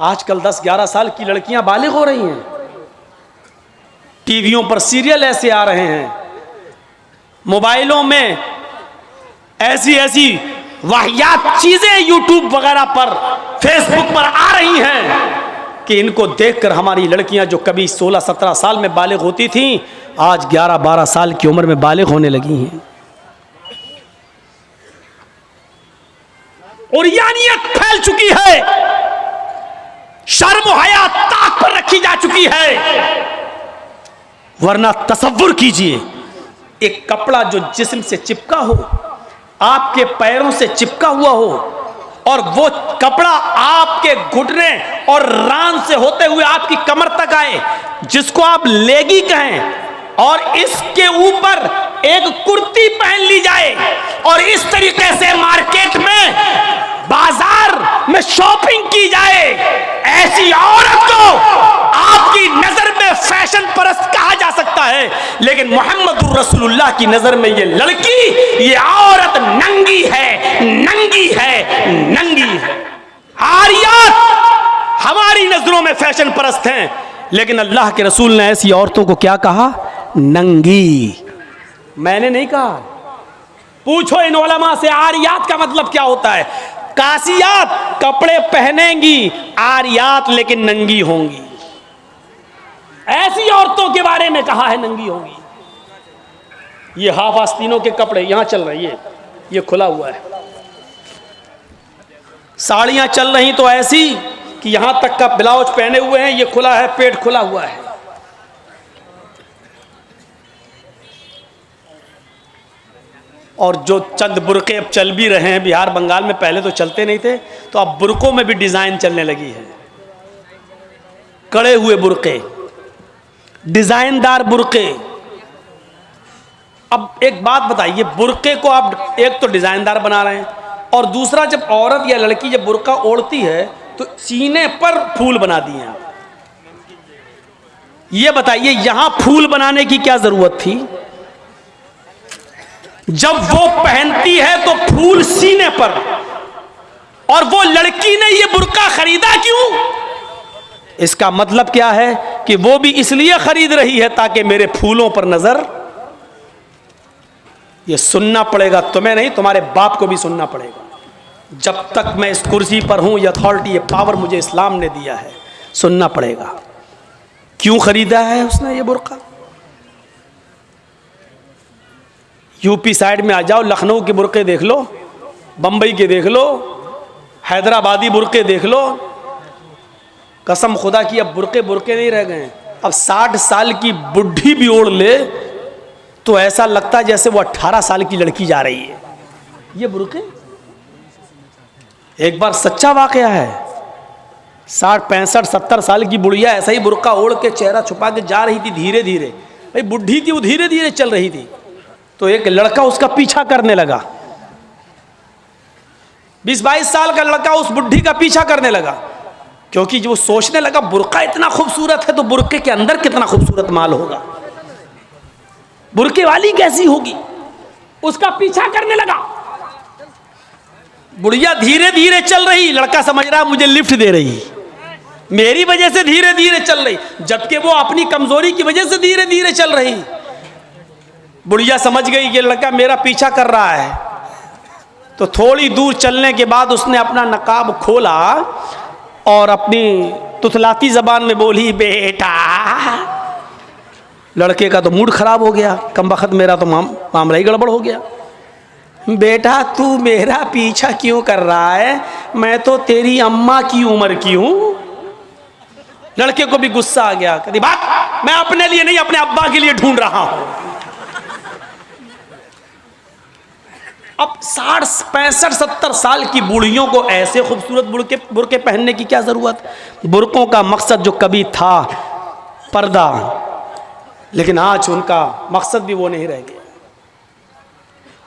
आजकल 10-11 साल की लड़कियां बालिग हो रही हैं। टीवियों पर सीरियल ऐसे आ रहे हैं, मोबाइलों में ऐसी ऐसी वाहियात चीजें यूट्यूब वगैरह पर, फेसबुक पर आ रही हैं कि इनको देखकर हमारी लड़कियां जो कभी 16-17 साल में बालिग होती थीं, आज 11-12 साल की उम्र में बालिग होने लगी हैं। और यानियत फैल चुकी है, शर्म हया ताक पर रखी जा चुकी है। वरना तसव्वुर कीजिए, एक कपड़ा जो जिस्म से चिपका हो, आपके पैरों से चिपका हुआ हो, और वो कपड़ा आपके घुटने और रान से होते हुए आपकी कमर तक आए, जिसको आप लेगी कहें, और इसके ऊपर एक कुर्ती पहन ली जाए और इस तरीके से मार्केट में, बाजार में शॉपिंग की जाए, ऐसी औरत को आपकी नजर में फैशन परस्त कहा जा सकता है, लेकिन मोहम्मदुर रसूलुल्लाह की नजर में ये लड़की, ये औरत नंगी है, नंगी है, नंगी है। आरियात हमारी नजरों में फैशन परस्त हैं, लेकिन अल्लाह के रसूल ने ऐसी औरतों को क्या कहा? नंगी। मैंने नहीं कहा, पूछो इन उलमा से आरियात का मतलब क्या होता है। कासियात कपड़े पहनेंगी, आरियात लेकिन नंगी होंगी। ऐसी औरतों के बारे में कहा है नंगी होंगी। ये हाफ आस्तीनों के कपड़े यहां चल रही है, ये खुला हुआ है। साड़ियां चल रही तो ऐसी कि यहां तक का ब्लाउज पहने हुए हैं, ये खुला है, पेट खुला हुआ है। और जो चंद बुरके अब चल भी रहे हैं बिहार बंगाल में, पहले तो चलते नहीं थे, तो अब बुरकों में भी डिजाइन चलने लगी है। कड़े हुए बुरके, डिजाइनदार बुरके। अब एक बात बताइए, बुरके को आप एक तो डिजाइनदार बना रहे हैं, और दूसरा जब औरत या लड़की जब बुरका ओढ़ती है तो सीने पर फूल बना दिए आप। ये बताइए यहां फूल बनाने की क्या जरूरत थी? जब वो पहनती है तो फूल सीने पर, और वो लड़की ने ये बुर्का खरीदा क्यों? इसका मतलब क्या है कि वो भी इसलिए खरीद रही है ताकि मेरे फूलों पर नजर। ये सुनना पड़ेगा, तुम्हें नहीं, तुम्हारे बाप को भी सुनना पड़ेगा। जब तक मैं इस कुर्सी पर हूं, ये अथॉरिटी, ये पावर मुझे इस्लाम ने दिया है, सुनना पड़ेगा। क्यों खरीदा है उसने ये बुर्का? यूपी साइड में आ जाओ, लखनऊ के बुरके देख लो, बंबई के देख लो, हैदराबादी बुरके देख लो। कसम खुदा की अब बुरके बुरके नहीं रह गए। अब 60 साल की बुढ़ी भी ओढ़ ले तो ऐसा लगता है जैसे वो 18 साल की लड़की जा रही है। ये बुरके एक बार सच्चा वाकया है। 60, 65, 70 साल की बुढ़िया ऐसा ही बुरका ओढ़ के चेहरा छुपा के जा रही थी धीरे धीरे। भाई बुढ़ी थी, वो धीरे धीरे चल रही थी, तो एक लड़का उसका पीछा करने लगा। 20-22 साल का लड़का उस बुढ़ी का पीछा करने लगा, क्योंकि जो सोचने लगा बुर्का इतना खूबसूरत है तो बुर्के के अंदर कितना खूबसूरत माल होगा, बुर्के वाली कैसी होगी। उसका पीछा करने लगा। बुढ़िया धीरे धीरे चल रही, लड़का समझ रहा मुझे लिफ्ट दे रही, मेरी वजह से धीरे धीरे चल रही, जबकि वो अपनी कमजोरी की वजह से धीरे धीरे चल रही। बुढ़िया समझ गई ये लड़का मेरा पीछा कर रहा है, तो थोड़ी दूर चलने के बाद उसने अपना नकाब खोला और अपनी तुतलाती जबान में बोली, बेटा। लड़के का तो मूड खराब हो गया, कमबख्त मेरा तो मामला ही गड़बड़ हो गया। बेटा तू मेरा पीछा क्यों कर रहा है? मैं तो तेरी अम्मा की उम्र की हूं। लड़के को भी गुस्सा आ गया, कहती बात मैं अपने लिए नहीं अपने अब्बा के लिए ढूंढ रहा हूं। अब 60, 65, 70 साल की बूढ़ियों को ऐसे खूबसूरत बुरके पहनने की क्या जरूरत? बुरकों का मकसद जो कभी था पर्दा, लेकिन आज उनका मकसद भी वो नहीं रह गया।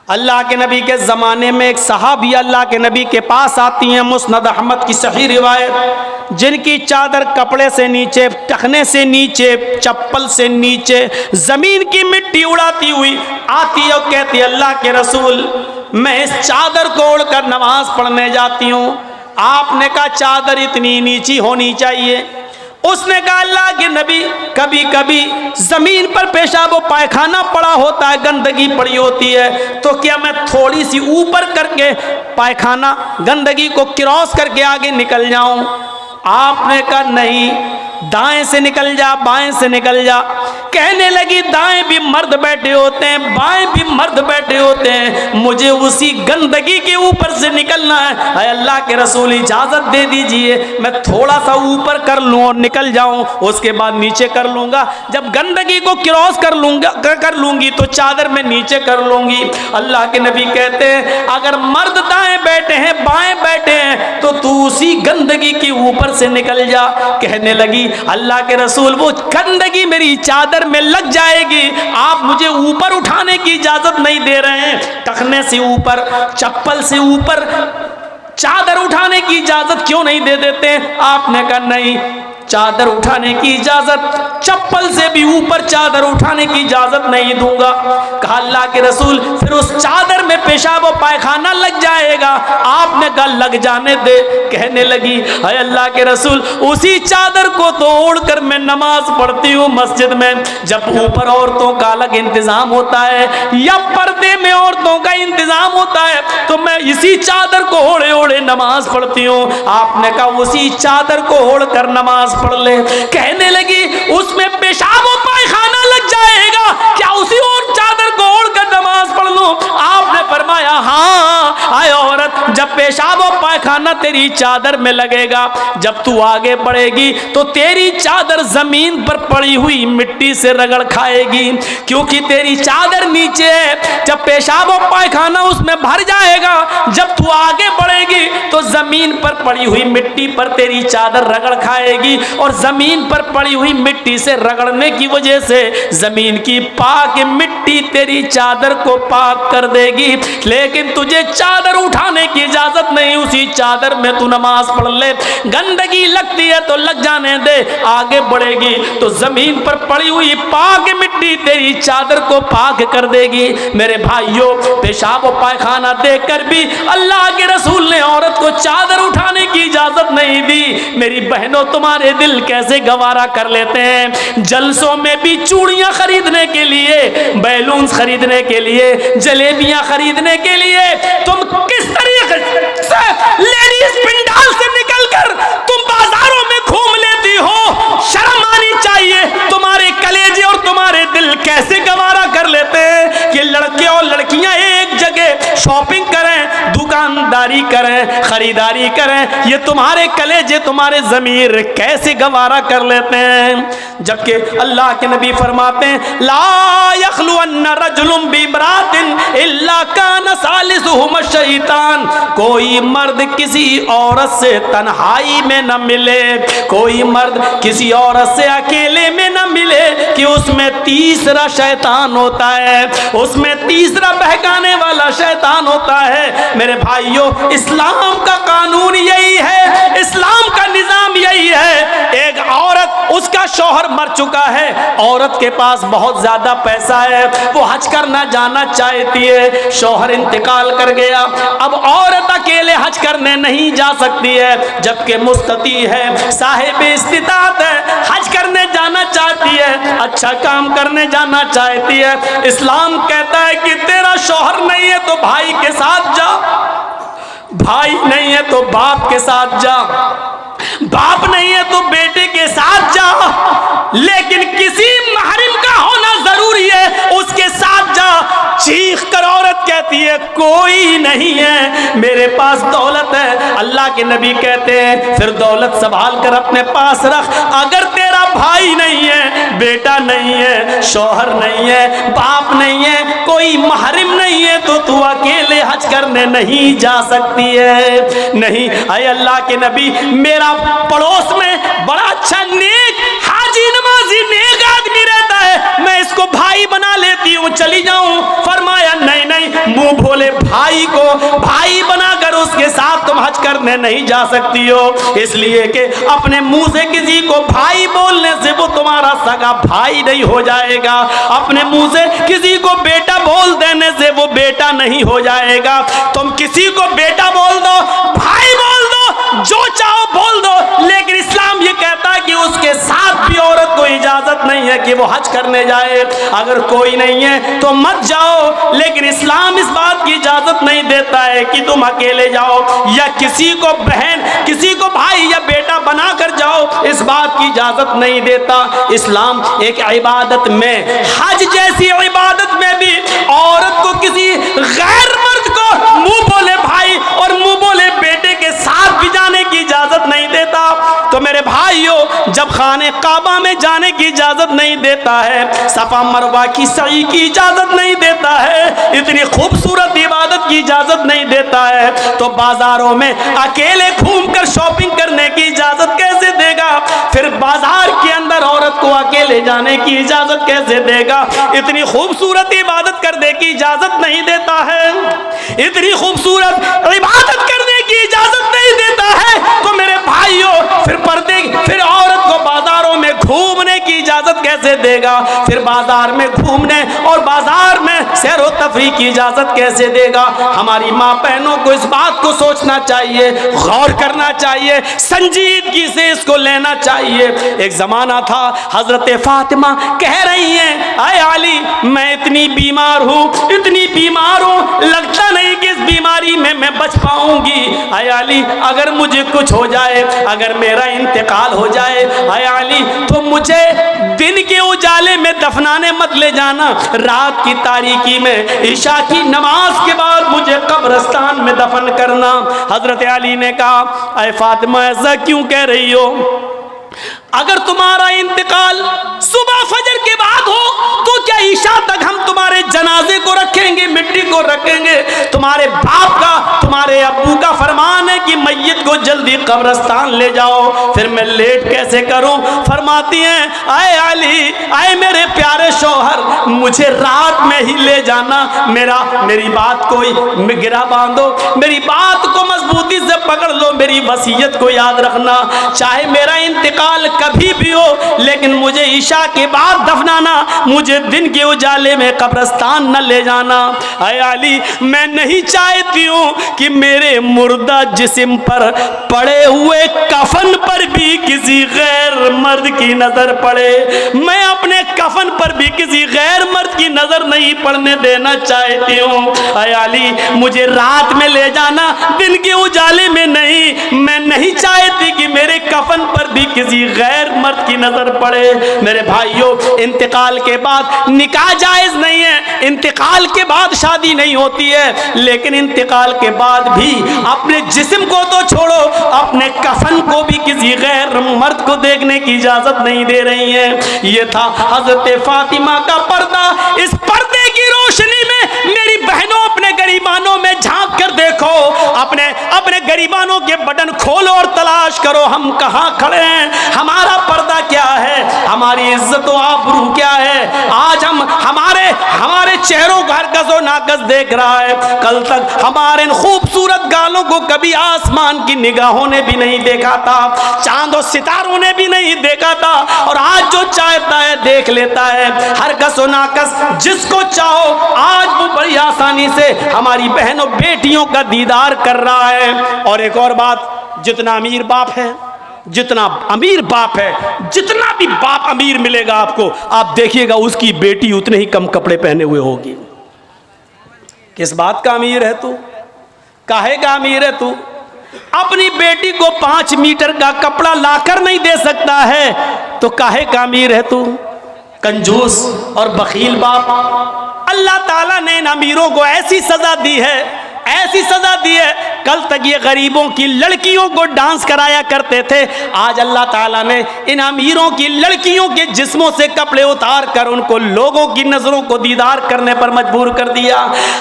अल्लाह के नबी के ज़माने में एक सहाबिया अल्लाह के नबी के पास आती हैं, मुस्नद अहमद की सही रिवायत, जिनकी चादर कपड़े से नीचे, टखने से नीचे, चप्पल से नीचे ज़मीन की मिट्टी उड़ाती हुई आती है और कहती है, अल्लाह के रसूल मैं इस चादर को ओढ़कर नमाज पढ़ने जाती हूँ, आपने कहा चादर इतनी नीची होनी चाहिए। उसने कहा अल्लाह के नबी, कभी कभी जमीन पर पेशाब व पायखाना पड़ा होता है, गंदगी पड़ी होती है, तो क्या मैं थोड़ी सी ऊपर करके पायखाना गंदगी को क्रॉस करके आगे निकल जाऊं? आपने कहा नहीं, दाएं से निकल जा, बाएं से निकल जा। कहने लगी दाएं भी मर्द बैठे होते हैं, बाएं भी मर्द बैठे होते हैं, मुझे उसी गंदगी के ऊपर से निकलना है। अल्लाह के रसूल इजाजत दे दीजिए, मैं थोड़ा सा ऊपर कर लूं और निकल जाऊं, उसके बाद नीचे कर लूंगा। जब गंदगी को क्रॉस कर लूंगी तो चादर में नीचे कर लूंगी। अल्लाह के नबी कहते हैं अगर मर्द दाएं बैठे हैं, बाएं बैठे हैं, तो तू उसी गंदगी के ऊपर से निकल जा। कहने लगी अल्लाह के रसूल वो गंदगी मेरी चादर में लग जाएगी, आप मुझे ऊपर उठाने की इजाजत नहीं दे रहे हैं, टखने से ऊपर, चप्पल से ऊपर चादर उठाने की इजाजत क्यों नहीं दे देते? आपने कहा नहीं, चादर उठाने की इजाजत, चप्पल से भी ऊपर चादर उठाने की इजाजत नहीं दूंगा। कहा अल्लाह के रसूल फिर उस चादर में पेशाब और पायखाना लग जाएगा। आपने कहा लग जाने दे। कहने लगी हाय अल्लाह के रसूल उसी चादर को तो ओढ़कर मैं नमाज पढ़ती हूँ मस्जिद में। जब ऊपर औरतों का अलग इंतजाम होता है या पर्दे में औरतों का इंतजाम होता है तो मैं इसी चादर को ओढ़े ओढ़े नमाज पढ़ती हूँ। आपने कहा उसी चादर को ओढ़कर नमाज पढ़ ले। कहने लगी उसमें पेशाब और पायखाना लग जाएगा, क्या उसी और चादर को ओढ़कर नमाज पढ़ लूं? आपने फरमाया हाँ। आए औरत, जब पेशाब और पायखाना तेरी चादर में लगेगा, जब तू आगे बढ़ेगी तो तेरी चादर जमीन पर पड़ी हुई मिट्टी से रगड़ खाएगी, क्योंकि तेरी चादर नीचे है। जब पेशाब और पायखाना उसमें भर जाएगा, जब तू आगे बढ़ेगी तो जमीन पर पड़ी हुई मिट्टी पर तेरी चादर रगड़ खाएगी, और जमीन पर पड़ी हुई मिट्टी से रगड़ने की वजह से जमीन की पाक मिट्टी तेरी चादर को पाक कर देगी। लेकिन तुझे चादर उठाने की इजाजत नहीं, उसी चादर में तू नमाज पढ़ ले। गंदगी लगती है तो लग जाने दे, आगे बढ़ेगी तो जमीन पर पड़ी हुई पाक मिट्टी तेरी चादर को पाक कर देगी। मेरे भाइयों, पेशाब और पायखाना देखकर भी अल्लाह के रसूल ने औरत को चादर उठाने की इजाजत नहीं दी। मेरी बहनों, तुम्हारे दिल कैसे गवारा कर लेते हैं? जलसों में भी चूड़ियां खरीदने के लिए, बैलून खरीदने के लिए, जलेबियां खरीदने के लिए तुम किस तरीके से लेडीज पिंडाल से निकलकर तुम बाजारों में घूम लेती हो? शर्म आनी चाहिए। तुम्हारे कलेजे और तुम्हारे दिल कैसे गवारा कर लेते हैं कि लड़के और लड़कियां एक जगह शॉपिंग करें, दुकानदारी करें, खरीदारी करें? ये तुम्हारे कलेजे, तुम्हारे ज़मीर कैसे गवारा कर लेते हैं? जबकि अल्लाह के नबी फरमाते हैं ला यखलुअन्न रजुलुम बिमरातिन इल्ला कान सालिसुहुम शैतान। कोई मर्द किसी औरत से तन्हाई में न मिले, कोई मर्द किसी औरत से अकेले में न मिले कि उसमें तीसरा शैतान होता है, उसमें तीसरा बहकाने वाला शैतान होता है। मेरे भाइयों, इस्लाम का कानून यही है, इस्लाम का निजाम यही है। एक औरत, उसका शौहर मर चुका है, औरत के पास बहुत ज्यादा पैसा है, वो हज करना जाना चाहती है, शौहर इंतकाल कर गया, अब औरत अकेले हज करने नहीं जा सकती है, जबकि मुस्तती है, साहिब इस्तिताअत है, हज करने जाना चाहती है, अच्छा काम करने जाना चाहती है। इस्लाम कहता है कि तेरा शौहर नहीं है तो भाई के साथ जा, भाई नहीं है तो बाप के साथ जा, बाप नहीं है तो बेटे के साथ जा, लेकिन किसी महरम का होना जरूरी है, उसके साथ जा। चीख कर औरत कहती है कोई नहीं है, मेरे पास दौलत है। अल्लाह के नबी कहते हैं फिर दौलत संभाल कर अपने पास रख। अगर तेरा भाई नहीं है, बेटा नहीं है, शौहर नहीं है, बाप नहीं है, कोई महरम नहीं है, तो तू अकेले हज करने नहीं जा सकती है। नहीं, अय अल्लाह के नबी, मेरा पड़ोस में बड़ा अच्छा नेक हाजी नमाजी नेक आदमी रहता है, मैं इसको भाई बना लेती हूँ, चली जाऊं। फरमाया नहीं नहीं, मुंह भोले भाई को भाई बनाकर उसके साथ तुम हज करने नहीं जा सकती हो, इसलिए कि अपने मुंह से किसी को भाई बोलने से वो तुम्हारा सगा भाई नहीं हो जाएगा, अपने मुंह से किसी को बेटा बोल देने से वो बेटा नहीं हो जाएगा। तुम किसी को बेटा बोल दो, भाई बोल दो, जो चाहो बोल दो, लेकिन इस्लाम ये कहता है कि उसके साथ भी औरत को इजाजत नहीं है कि वो हज करने जाए। अगर कोई नहीं है तो मत जाओ, लेकिन इस्लाम इस बात की इजाजत नहीं देता है कि तुम अकेले जाओ या किसी को बहन, किसी को भाई या बेटा बना कर जाओ, इस बात की इजाजत नहीं देता। इस्लाम एक इबादत में, हज जैसी इबादत में भी औरत को किसी गैर मर्द को मुंह बोले भाई और मुंह बोले बेटे के साथ भी जाने की इजाजत नहीं देता। तो मेरे भाइयों, जब खाने काबा में जाने की इजाजत नहीं देता है, सफा मरवा की सई की इजाजत नहीं देता है, इतनी खूबसूरत इबादत की इजाजत नहीं देता है, तो बाजारों में अकेले घूमकर शॉपिंग करने की इजाजत कैसे देगा? फिर बाजार के अंदर औरत को अकेले जाने की इजाजत कैसे देगा? इतनी खूबसूरत इबादत करने की इजाजत नहीं देता है, इतनी खूबसूरत इबादत करने की इजाजत नहीं देता है, तो मेरे भाइयों फिर औरत को बाजारों में घूमने की इजाजत कैसे देगा? फिर बाजार में घूमने और बाजार में सैर व तफरीह की इजाजत कैसे देगा? हमारी माँ बहनों को इस बात को सोचना चाहिए, गौर करना चाहिए, संजीदगी से इसको लेना चाहिए। एक जमाना था, हजरत फातिमा कह रही हैं, आए अली मैं इतनी बीमार हूँ, इतनी बीमार हूँ, लगता नहीं कि इस बीमारी में मैं बच पाऊंगी। आए अली अगर मुझे कुछ हो जाए, अगर मेरा इंतकाल हो जाए, आए अली तो मुझे दिन के उजाले में दफनाने मत ले जाना, रात की तारीकी में ईशा की नमाज के बाद मुझे कब्रिस्तान में दफन करना। हजरत अली ने कहा, अय फातिमा ऐसा क्यों कह रही हो? अगर तुम्हारा इंतकाल सुबह फजर के बाद हो तो क्या ईशा तक हम तुम्हारे जनाजे को रखेंगे, मिट्टी को रखेंगे? तुम्हारे बाप का, तुम्हारे अब्बू का फरमान है कि मैयत को जल्दी कब्रिस्तान ले जाओ, फिर मैं लेट कैसे करूं? फरमाती हैं, आए अली, आए मेरे प्यारे शौहर, मुझे रात में ही ले जाना, मेरी बात को गिरा बांधो, मेरी बात को मजबूती से पकड़ लो, मेरी वसीयत को याद रखना, चाहे मेरा इंतकाल कभी भी हो, लेकिन मुझे ईशा के बाद दफनाना, मुझे दिन के उजाले में कब्रिस्तान न ले जाना। ऐ अली मैं नहीं चाहती हूँ कि मेरे मुर्दा जिस्म पर पड़े हुए कफन पर भी किसी गैर मर्द की नजर पड़े, मैं अपने कफन पर भी किसी गैर मर्द की नजर नहीं पड़ने देना चाहती हूँ। ऐ अली मुझे रात में ले जाना, दिन के उजाले में नहीं, मैं नहीं चाहती कि मेरे कफन पर भी किसी गैर मर्द की नजर पड़े। मेरे भाइयों, इंतकाल के बाद निकाह जायज नहीं है, इंतकाल के बाद शादी नहीं होती है, लेकिन इंतकाल के बाद भी अपने जिस्म को तो छोड़ो, अपने कफन को भी किसी गैर मर्द को देखने की इजाजत नहीं दे रही है। ये था हजरत फातिमा का पर्दा। इस पर्दे की रोशनी में मेरी बहनों, अपने गरीबानों में झांक कर देखो, अपने गरीबानों के बटन खोलो और तलाश करो हम कहाँ खड़े हैं, हमारा पर्दा क्या है, हमारी इज्जत और आबरू क्या है। आज हम हमारे चेहरों का हरकस और नाकस देख रहा है, कल तक हमारे इन खूबसूरत गालों को कभी आसमान की निगाहों ने भी नहीं देखा था, चांद और सितारों ने भी नहीं देखा था, और आज जो चाहता है देख लेता है, हरकस और नाकस जिसको चाहो आज वो बड़ी आसानी से हमारी बहनों बेटियों का दीदार कर रहा है। और एक और बात, जितना अमीर बाप है, जितना अमीर बाप है, जितना भी बाप अमीर मिलेगा आपको, आप देखिएगा उसकी बेटी उतने ही कम कपड़े पहने हुए होगी। किस बात का अमीर है तू? काहे का अमीर है तू? अपनी बेटी को 5 मीटर का कपड़ा लाकर नहीं दे सकता है तो काहे का अमीर है तू? कंजूस और बखील बाप। अल्लाह ताला ने इन अमीरों को ऐसी सजा दी है, ऐसी सजा दी है, कल तक ये गरीबों की लड़कियों को डांस कराया करते थे, आज अल्लाह ताला ने इन अमीरों की लड़कियों के जिस्मों से कपड़े उतार कर उनको लोगों की नजरों को दीदार करने पर मजबूर कर दिया।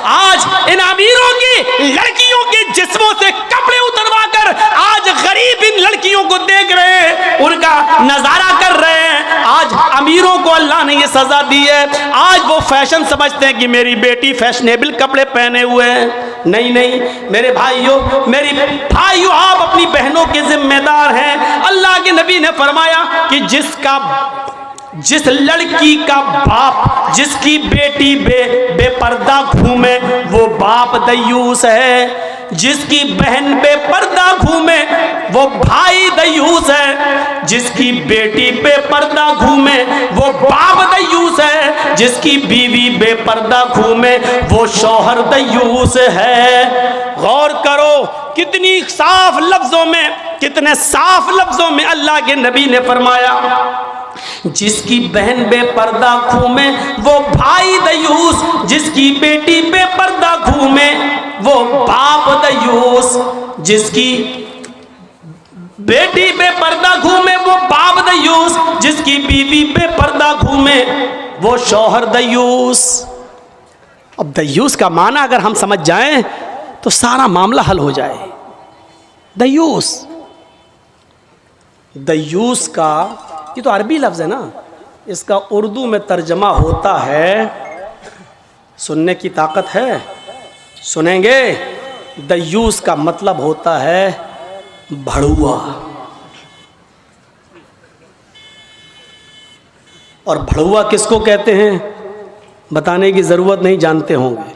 आज इन अमीरों की लड़कियों के जिस्मों से कपड़े उतरवा कर आज गरीब इन लड़कियों को देख रहे हैं, उनका नजारा कर रहे हैं। आज अमीरों को अल्लाह ने ये सजा दी है, आज वो फैशन समझते हैं कि मेरी बेटी फैशनेबल कपड़े पहने हुए हैं। नहीं नहीं मेरे भाइयों, आप अपनी बहनों के जिम्मेदार हैं। अल्लाह के नबी ने फरमाया कि जिस लड़की का बाप, जिसकी बेटी बेपर्दा घूमे, वो बाप दयूस है। जिसकी बहन बेपर्दा घूमे वो भाई दयूस है, जिसकी बेटी बेपर्दा घूमे वो बाप दयूस है, जिसकी बीवी बेपर्दा घूमे वो शौहर दयूस है। गौर करो कितनी साफ लफ्जों में, कितने साफ लफ्जों में अल्लाह के नबी ने फरमाया, जिसकी बहन बेपर्दा घूमे वो भाई दयूस, जिसकी बेटी बेपर्दा घूमे वो बाप दयूस, जिसकी बेटी बेपर्दा घूमे वो बाप दयूस, जिसकी बीवी बेपर्दा घूमे वो शौहर दयूस। अब दयूस का माना अगर हम समझ जाएं तो सारा मामला हल हो जाए। दयूस, दयूस का ये तो अरबी लफ्ज़ है ना, इसका उर्दू में तर्जमा होता है, सुनने की ताकत है, सुनेंगे। दयूस का मतलब होता है भड़ुआ। और भड़ुआ किसको कहते हैं बताने की ज़रूरत नहीं, जानते होंगे।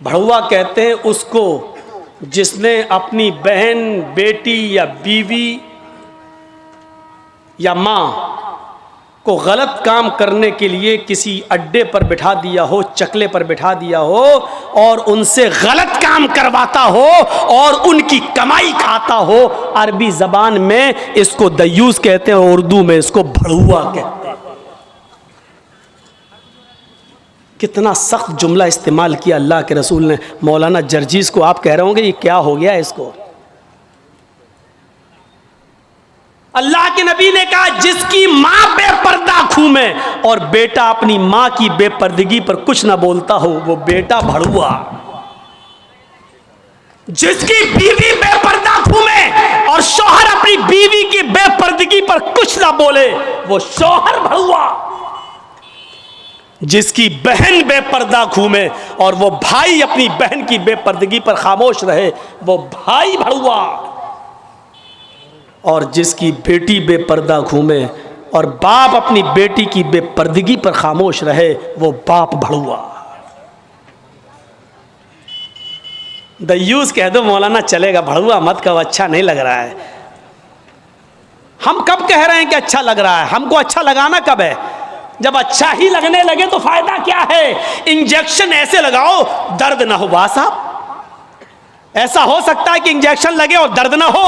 भड़ुआ कहते हैं उसको जिसने अपनी बहन, बेटी या बीवी या माँ को गलत काम करने के लिए किसी अड्डे पर बिठा दिया हो, चकले पर बिठा दिया हो और उनसे गलत काम करवाता हो और उनकी कमाई खाता हो। अरबी ज़बान में इसको दयूस कहते हैं, उर्दू में इसको भड़ुआ कहते हैं। कितना सख्त जुमला इस्तेमाल किया अल्लाह के रसूल ने। मौलाना जर्जीस को आप कह रहे होंगे ये क्या हो गया इसको। अल्लाह के नबी ने कहा जिसकी माँ बेपर्दा घूमे और बेटा अपनी माँ की बेपर्दगी पर कुछ ना बोलता हो वो बेटा भड़ुआ। जिसकी बीवी बेपर्दा घूमे और शौहर अपनी बीवी की बेपर्दगी पर कुछ ना बोले वो शौहर भड़ुआ। जिसकी बहन बेपर्दा घूमे और वो भाई अपनी बहन की बेपर्दगी पर खामोश रहे वो भाई भड़ुआ। और जिसकी बेटी बेपर्दा घूमे और बाप अपनी बेटी की बेपर्दगी पर खामोश रहे वो बाप भड़ुआ। दयूस कह दो मौलाना चलेगा, भड़ुआ मत कहो, अच्छा नहीं लग रहा है। हम कब कह रहे हैं कि अच्छा लग रहा है? हमको अच्छा लगाना कब है? जब अच्छा ही लगने लगे तो फायदा क्या है? इंजेक्शन ऐसे लगाओ दर्द ना हो। वाह साहब, ऐसा हो सकता है कि इंजेक्शन लगे और दर्द ना हो?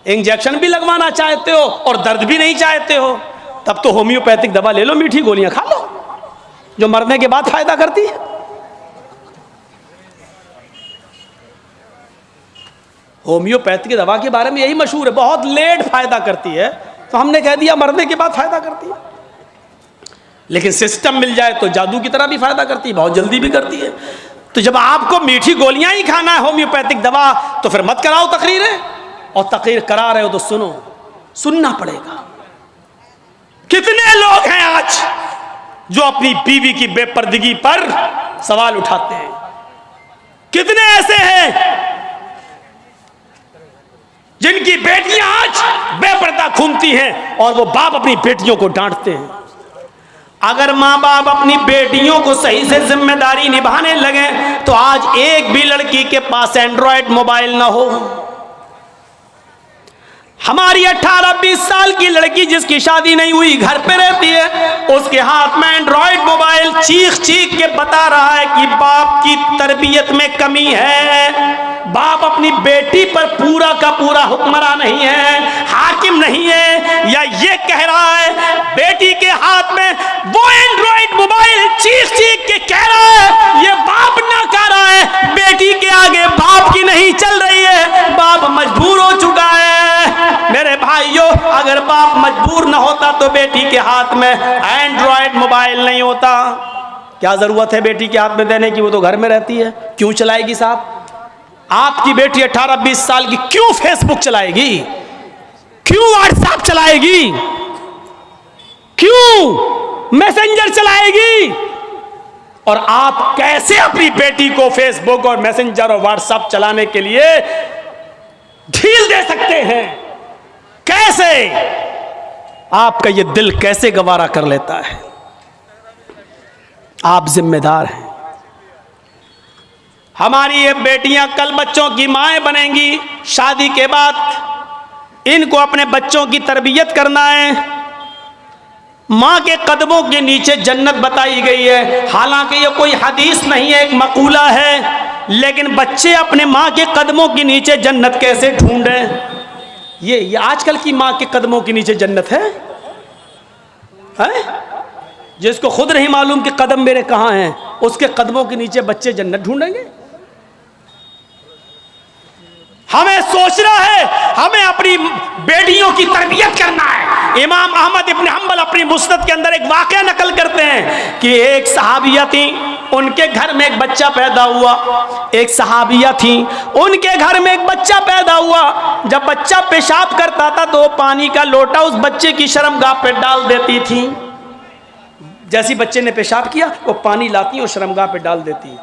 इंजेक्शन भी लगवाना चाहते हो और दर्द भी नहीं चाहते हो, तब तो होम्योपैथिक दवा ले लो, मीठी गोलियां खा लो जो मरने के बाद फायदा करती है। होम्योपैथिक दवा के बारे में यही मशहूर है, बहुत लेट फायदा करती है, तो हमने कह दिया मरने के बाद फायदा करती है। लेकिन सिस्टम मिल जाए तो जादू की तरह भी फायदा करती है, बहुत जल्दी भी करती है। तो जब आपको मीठी गोलियां ही खाना है होम्योपैथिक दवा, तो फिर मत कराओ तकरीरें, और तकरीर करा रहे हो तो सुनो, सुनना पड़ेगा। कितने लोग हैं आज जो अपनी बीवी की बेपर्दगी पर सवाल उठाते हैं? कितने ऐसे हैं जिनकी बेटियां आज बेपर्दा घूमती हैं और वो बाप अपनी बेटियों को डांटते हैं? अगर माँ बाप अपनी बेटियों को सही से जिम्मेदारी निभाने लगे तो आज एक भी लड़की के पास एंड्रॉयड मोबाइल ना हो। हमारी 18-20 साल की लड़की जिसकी शादी नहीं हुई घर पे रहती है, उसके हाथ में एंड्रॉयड मोबाइल, चीख चीख के बता रहा है कि बाप की तरबियत में कमी है, बाप अपनी बेटी पर पूरा का पूरा हुक्मरान नहीं है, हाकिम नहीं है, या ये कह रहा है बेटी के हाथ में वो एंड्रॉयड मोबाइल चीख चीख के कह रहा है ये बाप ना कह रहा है, बेटी के आगे बाप की नहीं चल रही है, बाप मजबूर हो चुका है। मेरे भाइयों, अगर बाप मजबूर न होता तो बेटी के हाथ में एंड्रॉयड मोबाइल नहीं होता। क्या जरूरत है बेटी के हाथ में देने की? वो तो घर में रहती है, क्यों चलाएगी साहब? आपकी बेटी 18-20 साल की क्यों फेसबुक चलाएगी? क्यों व्हाट्सएप चलाएगी? क्यों मैसेंजर चलाएगी? और आप कैसे अपनी बेटी को फेसबुक और मैसेंजर और व्हाट्सएप चलाने के लिए ढील दे सकते हैं? कैसे? आपका ये दिल कैसे गवारा कर लेता है? आप जिम्मेदार हैं। हमारी ये बेटियां कल बच्चों की माएँ बनेंगी, शादी के बाद इनको अपने बच्चों की तरबियत करना है। माँ के कदमों के नीचे जन्नत बताई गई है। हालांकि ये कोई हदीस नहीं है, एक मकूला है, लेकिन बच्चे अपने माँ के कदमों के नीचे जन्नत कैसे ढूंढें? ये आजकल की माँ के कदमों के नीचे जन्नत है? जिसको खुद नहीं मालूम कि कदम मेरे कहाँ हैं, उसके कदमों के नीचे बच्चे जन्नत ढूंढेंगे? हमें सोचना है, हमें अपनी बेटियों की तरबियत करना है। इमाम अहमद इब्न हंबल अपनी मुस्नद के अंदर एक वाकया नकल करते हैं कि एक सहाबिया थी, उनके घर में एक बच्चा पैदा हुआ। एक सहाबिया थी, उनके घर में एक बच्चा पैदा हुआ। जब बच्चा पेशाब करता था तो पानी का लोटा उस बच्चे की शर्मगाह पे डाल देती थी। जैसी बच्चे ने पेशाब किया वो पानी लाती और शर्मगाह पे डाल देती।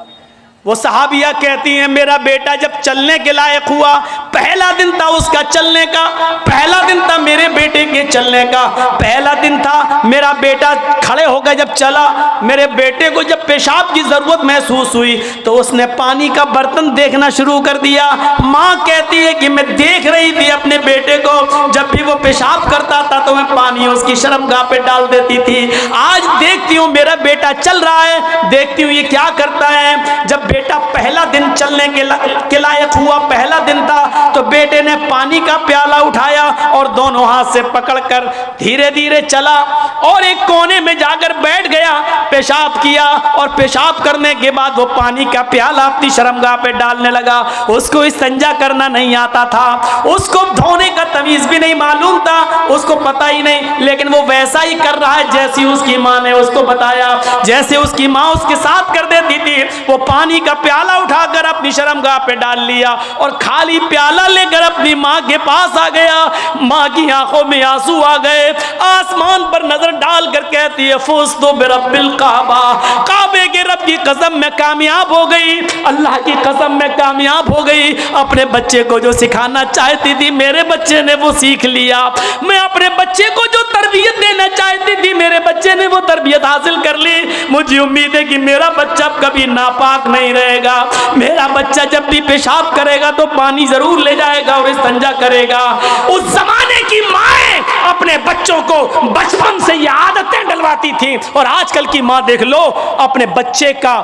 वो सहाबिया कहती हैं, मेरा बेटा जब चलने के लायक हुआ, पहला दिन था उसका चलने का, पहला दिन था मेरे बेटे के चलने का, पहला दिन था मेरा बेटा खड़े होकर जब चला, मेरे बेटे को जब पेशाब की जरूरत महसूस हुई तो उसने पानी का बर्तन देखना शुरू कर दिया। माँ कहती है कि मैं देख रही थी अपने बेटे को, जब भी वो पेशाब करता था तो मैं पानी उसकी शर्मगाह पे डाल देती थी। आज देखती हूँ मेरा बेटा चल रहा है, देखती हूँ ये क्या करता है। जब बेटा पहला दिन चलने के लायक हुआ, पहला दिन था, तो बेटे ने पानी का प्याला उठाया और दोनों हाथ से पकड़कर धीरे धीरे चला और एक कोने में जाकर बैठ गया, पेशाब किया और पेशाब करने के बाद वो पानी का प्याला अपनी शर्मगाह पे डालने लगा। उसको इस्तिंजा करना नहीं आता था, उसको धोने का तमीज भी नहीं मालूम था, उसको पता ही नहीं, लेकिन वो वैसा ही कर रहा है जैसी उसकी माँ ने उसको बताया। जैसे उसकी माँ उसके साथ कर देती थी, वो पानी का प्याला उठाकर अपनी शर्मगाह पे डाल लिया और खाली प्याला लेकर अपनी माँ के पास आ गया। माँ की आंखों में आंसू आ गए, आसमान पर नजर डालकर कहती है, फुज़्तु बिरब्बिल काबा, काबे के रब की कसम मैं कामयाब हो गई, अल्लाह की कसम मैं कामयाब हो गई। अपने बच्चे को जो सिखाना चाहती थी मेरे बच्चे ने वो सीख लिया। मैं अपने बच्चे को जो तरबियत देना चाहती थी मेरे बच्चे ने वो तरबियत हासिल कर ली। मुझे उम्मीद है कि मेरा बच्चा कभी नापाक नहीं रहेगा, मेरा बच्चा जब भी पेशाब करेगा तो पानी जरूर ले जाएगा और इस्तिंजा करेगा। उस जमाने की माएं अपने बच्चों को बचपन से ये आदतें डलवाती थी, और आजकल की माँ देख लो, अपने बच्चे का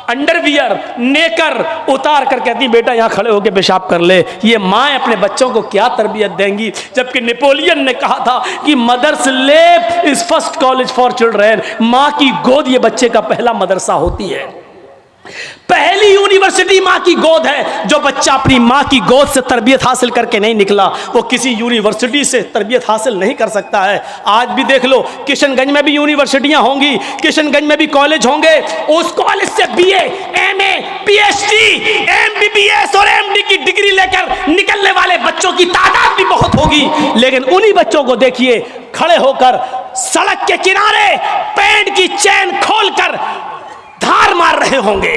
अंडरवियर नेकर उतार कर कहती बेटा यहाँ खड़े होकर पेशाब कर ले। ये माँ अपने बच्चों को क्या तरबियत देंगी? जबकि नेपोलियन ने कहा था कि mother's lap is first college for children, माँ की गोद ये बच्चे का पहला मदरसा होती है, पहली यूनिवर्सिटी माँ की गोद है। जो बच्चा अपनी माँ की गोद से तरबियत हासिल करके नहीं निकला वो किसी यूनिवर्सिटी से तरबियत हासिल नहीं कर सकता है। आज भी देख लो, किशनगंज में भी यूनिवर्सिटियां होंगी, किशनगंज में भी कॉलेज होंगे, उस कॉलेज से बीए, एमए, पीएचडी, एमबीबीएस और एमडी की डिग्री लेकर निकलने वाले बच्चों की तादाद भी बहुत होगी। लेकिन उन्हीं बच्चों को देखिए खड़े होकर सड़क के किनारे पैंट की चैन खोलकर धार मार रहे होंगे,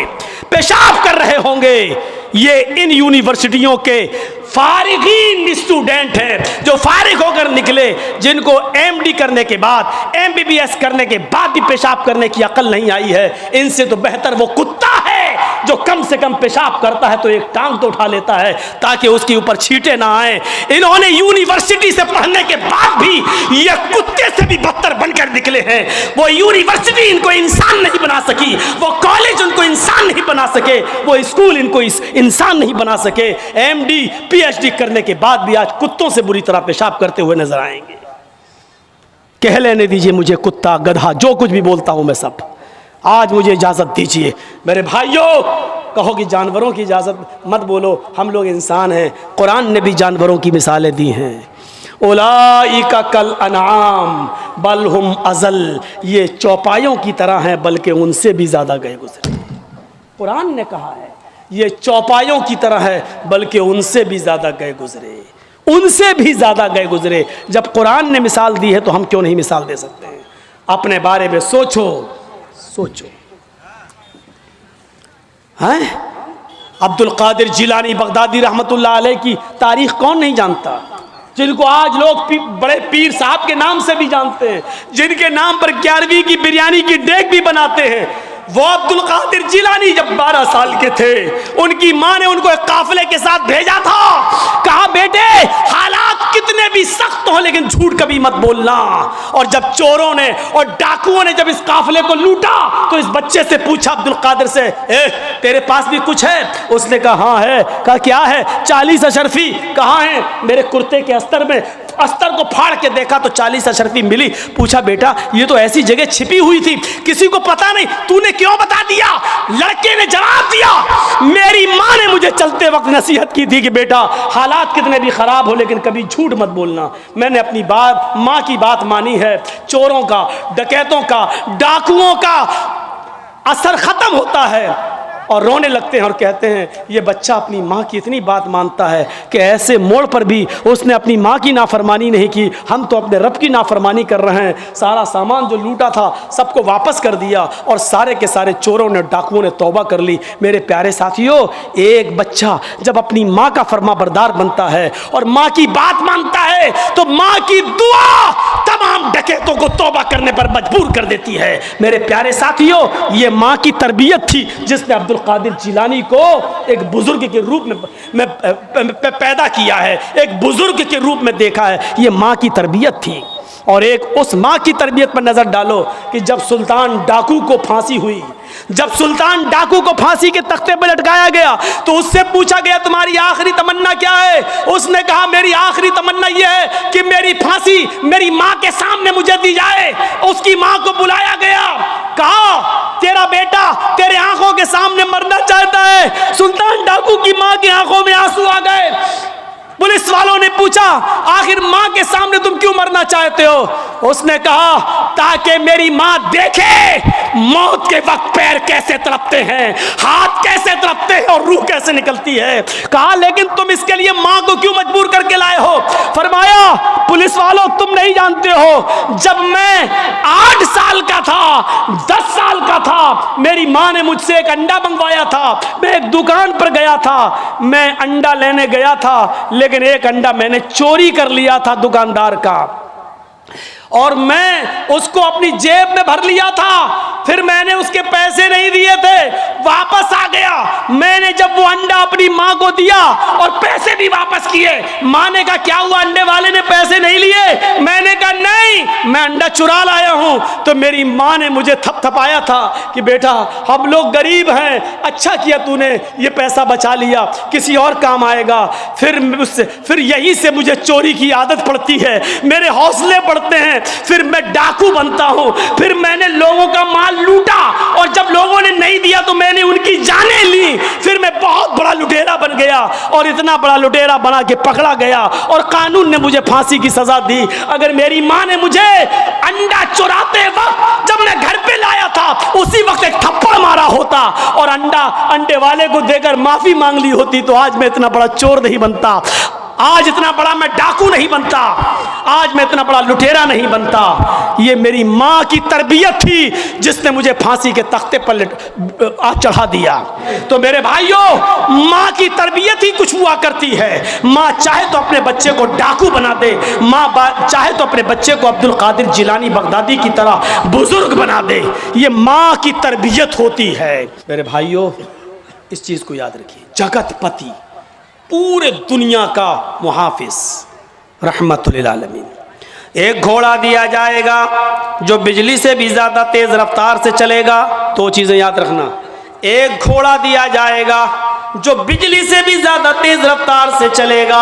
पेशाब कर रहे होंगे। ये इन यूनिवर्सिटियों के फारिगीन स्टूडेंट हैं जो फारिग होकर निकले, जिनको एमडी करने के बाद, एमबीबीएस करने के बाद भी पेशाब करने की अकल नहीं आई है। इनसे तो बेहतर वो कुत्ता है जो कम से कम पेशाब करता है तो एक टांग तो उठा लेता है ताकि उसके ऊपर छींटे ना आए। इन्होंने यूनिवर्सिटी से पढ़ने के बाद भी ये कुत्ते से भी बदतर बनकर निकले हैं। वो यूनिवर्सिटी इनको इंसान नहीं बना सकी, वो कॉलेज उनको इंसान नहीं बना सके, वो स्कूल इनको इंसान नहीं बना सके। एमडी पीएचडी करने के बाद भी आज कुत्तों से बुरी तरह पेशाब करते हुए नजर आएंगे। कह लेने दीजिए मुझे कुत्ता, गधा, जो कुछ भी बोलता हूं मैं सब। आज मुझे इजाजत दीजिए मेरे भाइयों, कहो कि जानवरों की इजाजत मत बोलो, हम लोग इंसान हैं। कुरान ने भी जानवरों की मिसालें दी हैं। उलाइका कल अनाम बल हुम अजल, ये चौपायों की तरह हैं बल्कि उनसे भी ज्यादा गए गुजरे। कुरान ने कहा है ये चौपायों की तरह है बल्कि उनसे भी ज्यादा गए गुजरे, उनसे भी ज्यादा गए गुजरे। जब कुरान ने मिसाल दी है तो हम क्यों नहीं मिसाल दे सकते हैं? अपने बारे में सोचो, सोचो। हैं? अब्दुल कादिर जिलानी बगदादी रहमतुल्लाह अलैह की तारीख कौन नहीं जानता, जिनको आज लोग बड़े पीर साहब के नाम से भी जानते हैं, जिनके नाम पर 11वीं की बिरयानी की डेग भी बनाते हैं, वो अब्दुल कादिर जिलानी जब 12 साल के थे, उनकी माँ ने उनको एक काफिले के साथ भेजा था। कहा बेटे हालात कितने भी सख्त हो लेकिन झूठ कभी मत बोलना। और जब चोरों ने और डाकुओं ने जब इस काफिले को लूटा तो इस बच्चे से पूछा अब्दुल कादिर से, तेरे पास भी कुछ है? उसने कहा हाँ है। कहा क्या है? 40 अशरफी। कहाँ है? मेरे कुर्ते के अस्तर में। अस्तर को फाड़ के देखा तो 40 अशरफी मिली। पूछा बेटा ये तो ऐसी जगह छिपी हुई थी, किसी को पता नहीं, तूने क्यों बता दिया? लड़के ने जवाब दिया, मेरी माँ ने मुझे चलते वक्त नसीहत की थी कि बेटा हालात कितने भी खराब हो लेकिन कभी झूठ मत बोलना। मैंने अपनी बात, माँ की बात मानी है। चोरों का, डकैतों का, डाकुओं का असर खत्म होता है और रोने लगते हैं और कहते हैं ये बच्चा अपनी माँ की इतनी बात मानता है कि ऐसे मोड़ पर भी उसने अपनी माँ की नाफरमानी नहीं की, हम तो अपने रब की नाफरमानी कर रहे हैं। सारा सामान जो लूटा था सबको वापस कर दिया और सारे के सारे चोरों ने, डाकुओं ने तौबा कर ली। मेरे प्यारे साथियों, एक बच्चा जब अपनी माँ का फरमाबरदार बनता है और माँ की बात मानता है तो माँ की दुआ तमाम डकैतों को तौबा करने पर मजबूर कर देती है। मेरे प्यारे साथियों, ये माँ की तरबियत थी जिसने अब्दुल कादिर जिलानी को एक बुजुर्ग के रूप में पैदा किया है, एक बुजुर्ग के रूप में देखा है। ये माँ की तरबियत थी। और एक उस माँ की तरबियत पर नजर डालो कि जब सुल्तान डाकू को फांसी हुई, जब सुल्तान डाकू को फांसी के तख्ते पर लटकाया गया तो उससे पूछा गया तुम्हारी आखिरी तमन्ना क्या है? उसने कहा मेरी आखिरी तमन्ना यह है कि मेरी फांसी मेरी माँ के सामने मुझे दी जाए। उसकी माँ को बुलाया गया, कहा तेरा बेटा तेरे आंखों के सामने मरना चाहता है। सुल्तान डाकू की माँ की आंखों में आंसू आ गए। पुलिस वालों ने पूछा आखिर माँ के सामने तुम क्यों मरना चाहते हो? उसने कहा ताकि मेरी माँ देखे मौत के वक्त पैर कैसे तड़पते हैं, हाथ कैसे तड़पते हैं और रूह कैसे निकलती है। कहा लेकिन तुम इसके लिए माँ को क्यों मजबूर करके लाए हो? फरमाया पुलिस वालों तुम नहीं जानते हो, जब मैं 8 साल का था, 10 साल का था, मेरी माँ ने मुझसे एक अंडा मंगवाया था। मैं एक दुकान पर गया था, मैं अंडा लेने गया था लेकिन एक अंडा मैंने चोरी कर लिया था दुकानदार का और मैं उसको अपनी जेब में भर लिया था। फिर मैंने उसके पैसे नहीं दिए थे, वापस आ गया। मैंने जब वो अंडा अपनी माँ को दिया और पैसे भी वापस किए, माँ ने कहा क्या हुआ अंडे वाले ने पैसे नहीं लिए? मैंने कहा नहीं, मैं अंडा चुरा लाया हूँ। तो मेरी माँ ने मुझे थपथपाया था कि बेटा हम लोग गरीब हैं, अच्छा किया तूने ये पैसा बचा लिया, किसी और काम आएगा। फिर यहीं से मुझे चोरी की आदत पड़ती है, मेरे हौसले बढ़ते हैं, फिर मैं डाकू बनता हूं। फिर मैंने लोगों का माल लूटा और जब लोगों ने नहीं दिया तो मैंने उनकी जानें ली। फिर मैं बहुत बड़ा लुटेरा बन गया और इतना बड़ा लुटेरा बना के पकड़ा गया और कानून ने मुझे फांसी की सजा दी। अगर मेरी माँ ने मुझे अंडा चुराते वक्त जब मैं घर पे लाया था उसी वक्त एक थप्पड़ मारा होता और अंडे वाले को देकर माफी मांग ली होती तो आज मैं इतना बड़ा चोर नहीं बनता, आज इतना बड़ा मैं डाकू नहीं बनता, आज मैं इतना बड़ा लुटेरा नहीं बनता। ये मेरी माँ की तरबियत थी जिसने मुझे फांसी के तख्ते पर चढ़ा दिया। तो मेरे भाइयों, माँ की तरबियत ही कुछ हुआ करती है। माँ चाहे तो अपने बच्चे को डाकू बना दे, माँ चाहे तो अपने बच्चे को अब्दुल कादिर जिलानी बगदादी की तरह बुजुर्ग बना दे। ये माँ की तरबियत होती है। मेरे भाइयों, इस चीज को याद रखिए, जगतपति, पूरे दुनिया का मुहाफिज, रहमतुल आलमीन। एक घोड़ा दिया जाएगा जो बिजली से भी ज्यादा तेज रफ्तार से चलेगा। तो चीजें याद रखना, एक घोड़ा दिया जाएगा जो बिजली से भी ज्यादा तेज रफ्तार से चलेगा।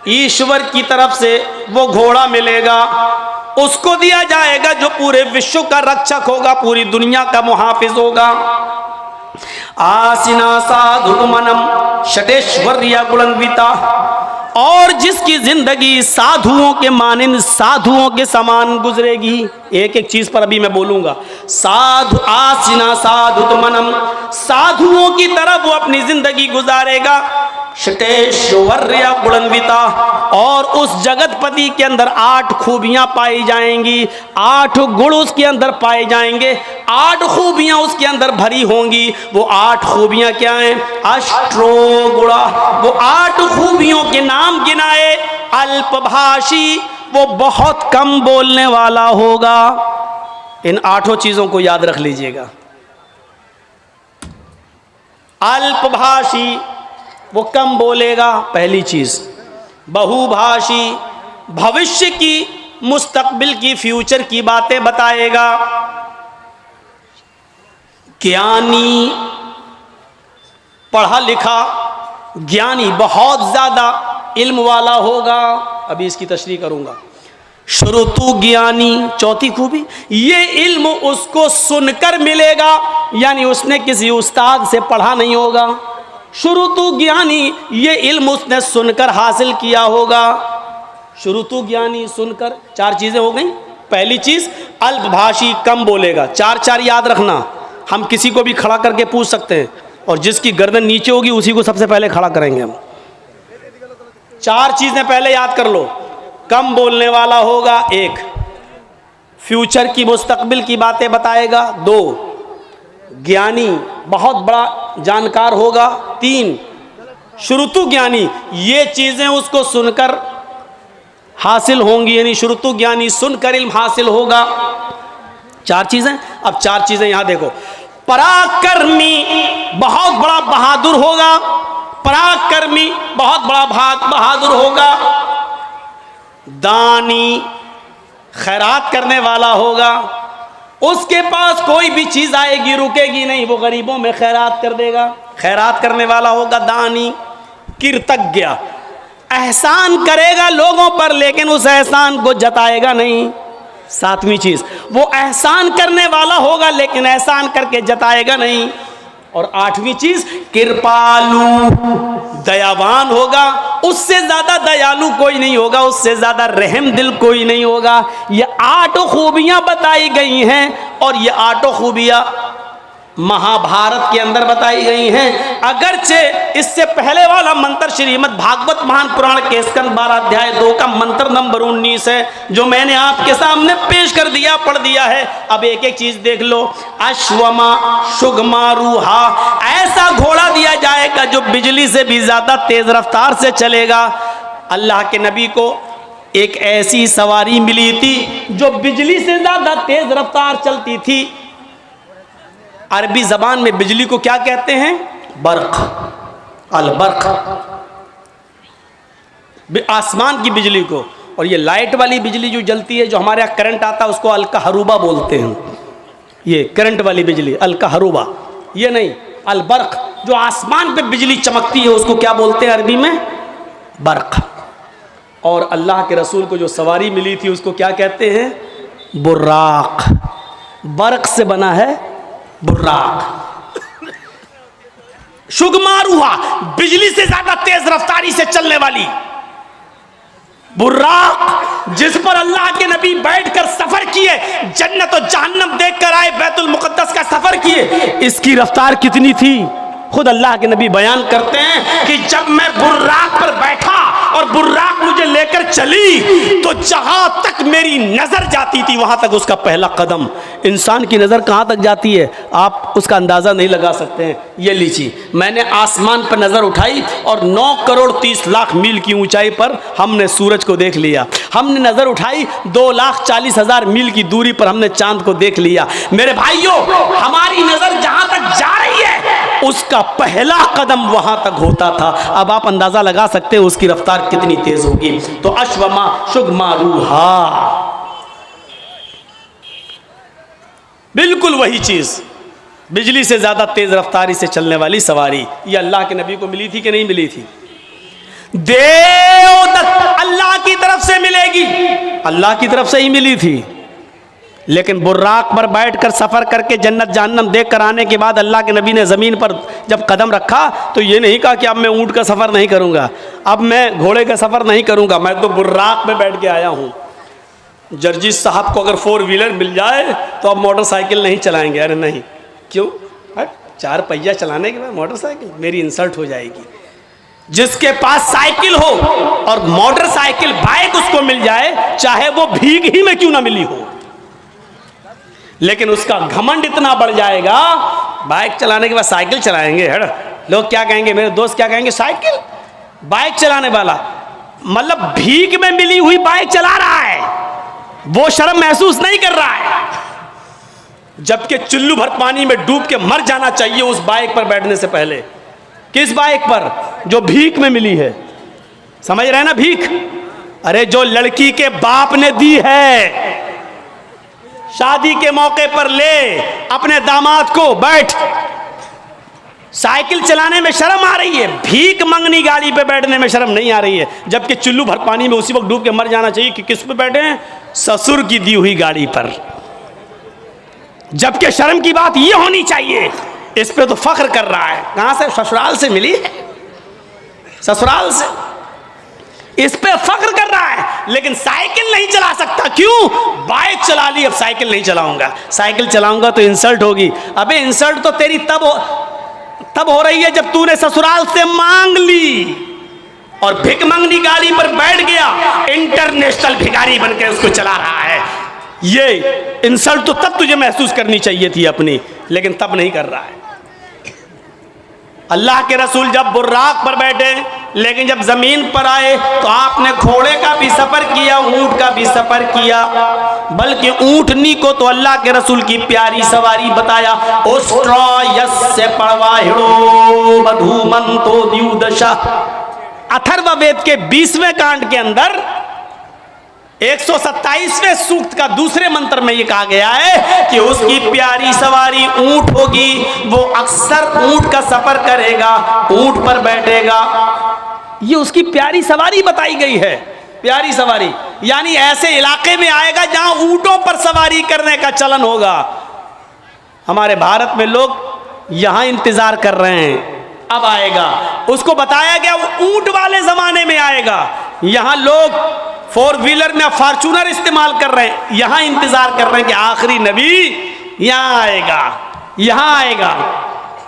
ईश्वर की तरफ से वो घोड़ा मिलेगा, उसको दिया जाएगा जो पूरे विश्व का रक्षक होगा, पूरी दुनिया का मुहाफिज होगा। आसिना साधु मनम षटेश्वर्या बुलंदिता, और जिसकी जिंदगी साधुओं के मानिंद, साधुओं के समान गुजरेगी। एक एक चीज पर अभी मैं बोलूंगा। साधु आसिना साधु मनम, साधुओं की तरफ वो अपनी जिंदगी गुजारेगा। षटेश्वर्या बुलंदिता, और उस जगतपति के अंदर 8 खूबियां पाई जाएंगी, 8 गुण उसके अंदर पाए जाएंगे, 8 खूबियां उसके अंदर भरी होंगी। वो 8 खूबियां क्या हैं? अष्टो गुणा, वो 8 खूबियों के नाम गिनाए। अल्पभाषी, वो बहुत कम बोलने वाला होगा। इन 8 चीजों को याद रख लीजिएगा। अल्पभाषी, वो कम बोलेगा, पहली चीज। बहुभाषी, भविष्य की, मुस्तकबिल की, फ्यूचर की बातें बताएगा। ज्ञानी, पढ़ा लिखा, ज्ञानी, बहुत ज्यादा इल्म वाला होगा। अभी इसकी तशरीह करूंगा। श्रुतु ज्ञानी, चौथी खूबी, ये इल्म उसको सुनकर मिलेगा, यानी उसने किसी उस्ताद से पढ़ा नहीं होगा। श्रुतु ज्ञानी, ये इल्म उसने सुनकर हासिल किया होगा। श्रुतु ज्ञानी, सुनकर। चार चीजें हो गई। पहली चीज अल्पभाषी, कम बोलेगा। चार चार याद रखना। हम किसी को भी खड़ा करके पूछ सकते हैं, और जिसकी गर्दन नीचे होगी उसी को सबसे पहले खड़ा करेंगे हम। चार चीजें पहले याद कर लो। कम बोलने वाला होगा, एक। फ्यूचर की, मुस्तकबिल की बातें बताएगा, दो। ज्ञानी, बहुत बड़ा जानकार होगा, तीन। श्रुतु ज्ञानी, ये चीजें उसको सुनकर हासिल होंगी, यानी श्रुतु ज्ञानी, सुनकर इल्म हासिल होगा। चार चीजें। अब चार चीजें यहां देखो। पराक्रमी, बहुत बड़ा बहादुर होगा। पराक्रमी, बहुत बड़ा बहादुर होगा। दानी, खैरात करने वाला होगा। उसके पास कोई भी चीज आएगी रुकेगी नहीं, वो गरीबों में खैरात कर देगा। खैरात करने वाला होगा दानी। कृतज्ञ, एहसान करेगा लोगों पर, लेकिन उस एहसान को जताएगा नहीं। सातवीं चीज, वो एहसान करने वाला होगा लेकिन एहसान करके जताएगा नहीं। और आठवीं चीज, कृपालु, दयावान होगा। उससे ज्यादा दयालु कोई नहीं होगा, उससे ज्यादा रहम दिल कोई नहीं होगा। ये 8 खूबियां बताई गई हैं, और ये 8 खूबियां महाभारत के अंदर बताई गई हैं। अगरचे इससे पहले वाला मंत्र श्रीमद् भागवत महान पुराण के स्कंद 12 अध्याय 2 का मंत्र नंबर 19 है, जो मैंने आपके सामने पेश कर दिया, पढ़ दिया है। अब एक एक चीज देख लो। अश्वमा शुगमारूहा, ऐसा घोड़ा दिया जाएगा जो बिजली से भी ज्यादा तेज रफ्तार से चलेगा। अल्लाह के नबी को एक ऐसी सवारी मिली थी जो बिजली से ज्यादा तेज रफ्तार चलती थी। अरबी जबान में बिजली को क्या कहते हैं? बर्क, अल बर्क, आसमान की बिजली को। और ये लाइट वाली बिजली जो जलती है, जो हमारे यहाँ करंट आता है, उसको अलकहरुबा बोलते हैं। ये करंट वाली बिजली अलकहरुबा, ये नहीं, अल बर्क, जो आसमान पे बिजली चमकती है उसको क्या बोलते हैं अरबी में? बर्क। और अल्लाह के रसूल को जो सवारी मिली थी उसको क्या कहते हैं? बुर्राक। बर्क से बना है बुर्राक। शुगमारूहा, बिजली से ज्यादा तेज रफ्तारी से चलने वाली बुर्राक, जिस पर अल्लाह के नबी बैठकर सफर किए, जन्नत और जहन्नम देखकर आए, बैतुल मुकद्दस का सफर किए। इसकी रफ्तार कितनी थी? खुद अल्लाह के नबी बयान करते हैं कि जब मैं बुर्राक पर बैठा और बुर्राक मुझे लेकर चली, तो जहां तक मेरी नजर जाती थी वहां तक उसका पहला कदम। इंसान की नजर कहां तक जाती है आप उसका अंदाजा नहीं लगा सकते हैं। ये लीजिए, मैंने आसमान पर नजर उठाई और 9 करोड़ 30 लाख मील की ऊंचाई पर हमने सूरज को देख लिया। हमने नजर उठाई 2,40,000 मील की दूरी पर हमने चांद को देख लिया। मेरे भाइयों, हमारी नजर जहां तक जा रही है उसका पहला कदम वहां तक होता था। अब आप अंदाजा लगा सकते हो उसकी रफ्तार कितनी तेज होगी। तो अश्वमा शुगमारूहा, बिल्कुल वही चीज, बिजली से ज्यादा तेज रफ्तारी से चलने वाली सवारी। ये अल्लाह के नबी को मिली थी कि नहीं मिली थी? देवदत्त अल्लाह की तरफ से मिलेगी, अल्लाह की तरफ से ही मिली थी। लेकिन बुर्राक पर बैठकर सफर करके जन्नत जहन्नम देख कर आने के बाद अल्लाह के नबी ने ज़मीन पर जब कदम रखा तो ये नहीं कहा कि अब मैं ऊँट का सफ़र नहीं करूँगा, अब मैं घोड़े का सफ़र नहीं करूँगा, मैं तो बुर्राक में बैठ के आया हूँ। जर्जिस साहब को अगर 4 व्हीलर मिल जाए तो अब मोटरसाइकिल नहीं चलाएंगे। अरे नहीं, क्यों? 4 पहिया चलाने के बाद मोटरसाइकिल, मेरी इंसल्ट हो जाएगी। जिसके पास साइकिल हो और मोटरसाइकिल बाइक उसको मिल जाए, चाहे वो भीग ही में क्यों ना मिली हो, लेकिन उसका घमंड इतना बढ़ जाएगा, बाइक चलाने के बाद साइकिल चलाएंगे। लोग क्या कहेंगे, मेरे दोस्त क्या कहेंगे, साइकिल बाइक चलाने वाला, मतलब भीख में मिली हुई बाइक चला रहा है, वो शर्म महसूस नहीं कर रहा है। जबकि चुल्लू भर पानी में डूब के मर जाना चाहिए उस बाइक पर बैठने से पहले। किस बाइक पर? जो भीख में मिली है। समझ रहे हैं ना? भीख, अरे जो लड़की के बाप ने दी है, शादी के मौके पर ले अपने दामाद को, बैठ। साइकिल चलाने में शर्म आ रही है, भीख मंगनी गाड़ी पे बैठने में शर्म नहीं आ रही है। जबकि चुल्लू भर पानी में उसी वक्त डूब के मर जाना चाहिए कि किस पे बैठे हैं? ससुर की दी हुई गाड़ी पर। जबकि शर्म की बात ये होनी चाहिए। इस पे तो फख्र कर रहा है। कहां से? ससुराल से मिली है, ससुराल से। इस पे फख्र कर रहा है, लेकिन साइकिल नहीं चला सकता। क्यों? बाइक चला ली, अब साइकिल नहीं चलाऊंगा। साइकिल चलाऊंगा तो इंसल्ट होगी। अबे इंसल्ट तो तेरी तब हो रही है जब तूने ससुराल से मांग ली और भिख मंगनी गाड़ी पर बैठ गया। इंटरनेशनल भिखारी बनकर उसको चला रहा है। ये इंसल्ट तो तब तुझे महसूस करनी चाहिए थी अपनी, लेकिन तब नहीं कर रहा है। अल्लाह के रसूल जब बुर्राक पर बैठे, लेकिन जब जमीन पर आए तो आपने घोड़े का भी सफर किया, ऊंट का भी सफर किया। बल्कि ऊंटनी को तो अल्लाह के रसूल की प्यारी सवारी बताया। उस्ट्रायस्य परवाहिड़ो बधूमंतो द्युदशा। अथर्ववेद के 20वें कांड के अंदर 127वें सूक्त का दूसरे मंत्र में ये कहा गया है कि उसकी प्यारी सवारी ऊंट होगी। वो अक्सर ऊंट का सफर करेगा, ऊंट पर बैठेगा। ये उसकी प्यारी सवारी बताई गई है। प्यारी सवारी यानी ऐसे इलाके में आएगा जहां ऊंटों पर सवारी करने का चलन होगा। हमारे भारत में लोग यहां इंतजार कर रहे हैं, अब आएगा। उसको बताया गया वो ऊंट वाले जमाने में आएगा। यहां लोग 4 व्हीलर में फॉर्च्यूनर इस्तेमाल कर रहे हैं, यहां इंतजार कर रहे हैं कि आखिरी नबी यहां आएगा, यहां आएगा।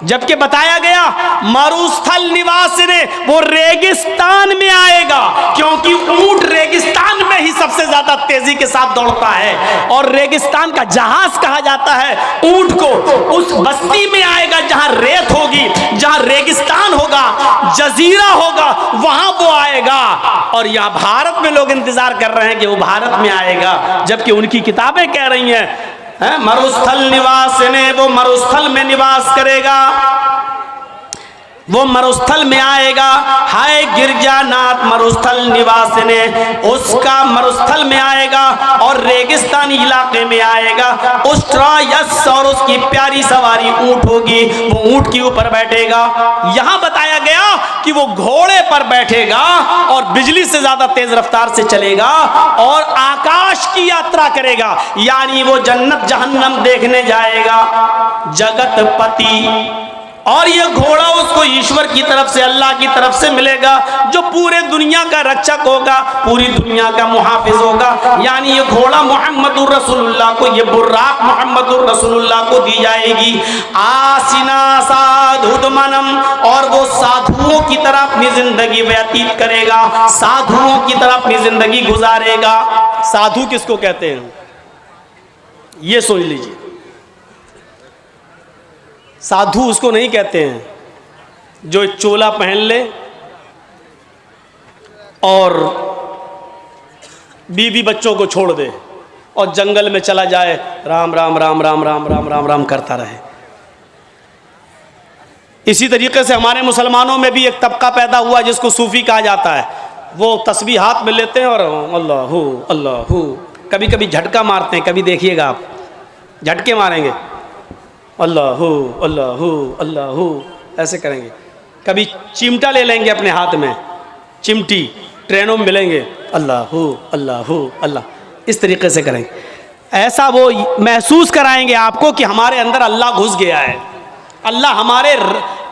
जबकि बताया गया मरुस्थल निवास ने वो रेगिस्तान में आएगा, क्योंकि ऊंट रेगिस्तान में ही सबसे ज्यादा तेजी के साथ दौड़ता है। और रेगिस्तान का जहाज कहा जाता है ऊंट को। उस बस्ती में आएगा जहां रेत होगी, जहां रेगिस्तान होगा, जजीरा होगा, वहां वो आएगा। और यहां भारत में लोग इंतजार कर रहे हैं कि वो भारत में आएगा, जबकि उनकी किताबें कह रही हैं मरुस्थल निवास ने, वो मरुस्थल में निवास करेगा, वो मरुस्थल में आएगा। हाय गिरजानाथ मरुस्थल निवास ने, उसका मरुस्थल में आएगा और रेगिस्तानी इलाके में आएगा। उस्ट्रायस और उसकी प्यारी सवारी ऊंट होगी, वो ऊंट के ऊपर बैठेगा। यहां बताया गया कि वो घोड़े पर बैठेगा और बिजली से ज्यादा तेज रफ्तार से चलेगा और आकाश की यात्रा करेगा, यानी वो जन्नत जहन्नम देखने जाएगा। जगतपति, और ये घोड़ा उसको ईश्वर की तरफ से, अल्लाह की तरफ से मिलेगा, जो पूरे दुनिया का रक्षक होगा, पूरी दुनिया का मुहाफिज होगा। यानी ये घोड़ा मोहम्मदुर रसूलुल्लाह को, ये बुर्राक मोहम्मदुर रसूलुल्लाह को दी जाएगी। आसिना साधुदमनम, और वो साधुओं की तरह अपनी जिंदगी व्यतीत करेगा, साधुओं की तरह अपनी जिंदगी गुजारेगा। साधु किसको कहते हैं ये सोच लीजिए। साधु उसको नहीं कहते हैं जो चोला पहन ले और बीवी बच्चों को छोड़ दे और जंगल में चला जाए, राम राम राम राम राम राम राम राम करता रहे। इसी तरीके से हमारे मुसलमानों में भी एक तबका पैदा हुआ जिसको सूफी कहा जाता है। वो तस्बीह हाथ में लेते हैं और अल्लाहू अल्लाहू, कभी कभी झटका मारते हैं, कभी देखिएगा आप झटके मारेंगे, अल्लाहू अल्लाहू अल्लाहू ऐसे करेंगे। कभी चिमटा ले लेंगे अपने हाथ में, चिमटी ट्रेनों में मिलेंगे, अल्लाहू अल्लाहू अल्लाह, इस तरीके से करेंगे। ऐसा वो महसूस कराएंगे आपको कि हमारे अंदर अल्लाह घुस गया है, अल्लाह हमारे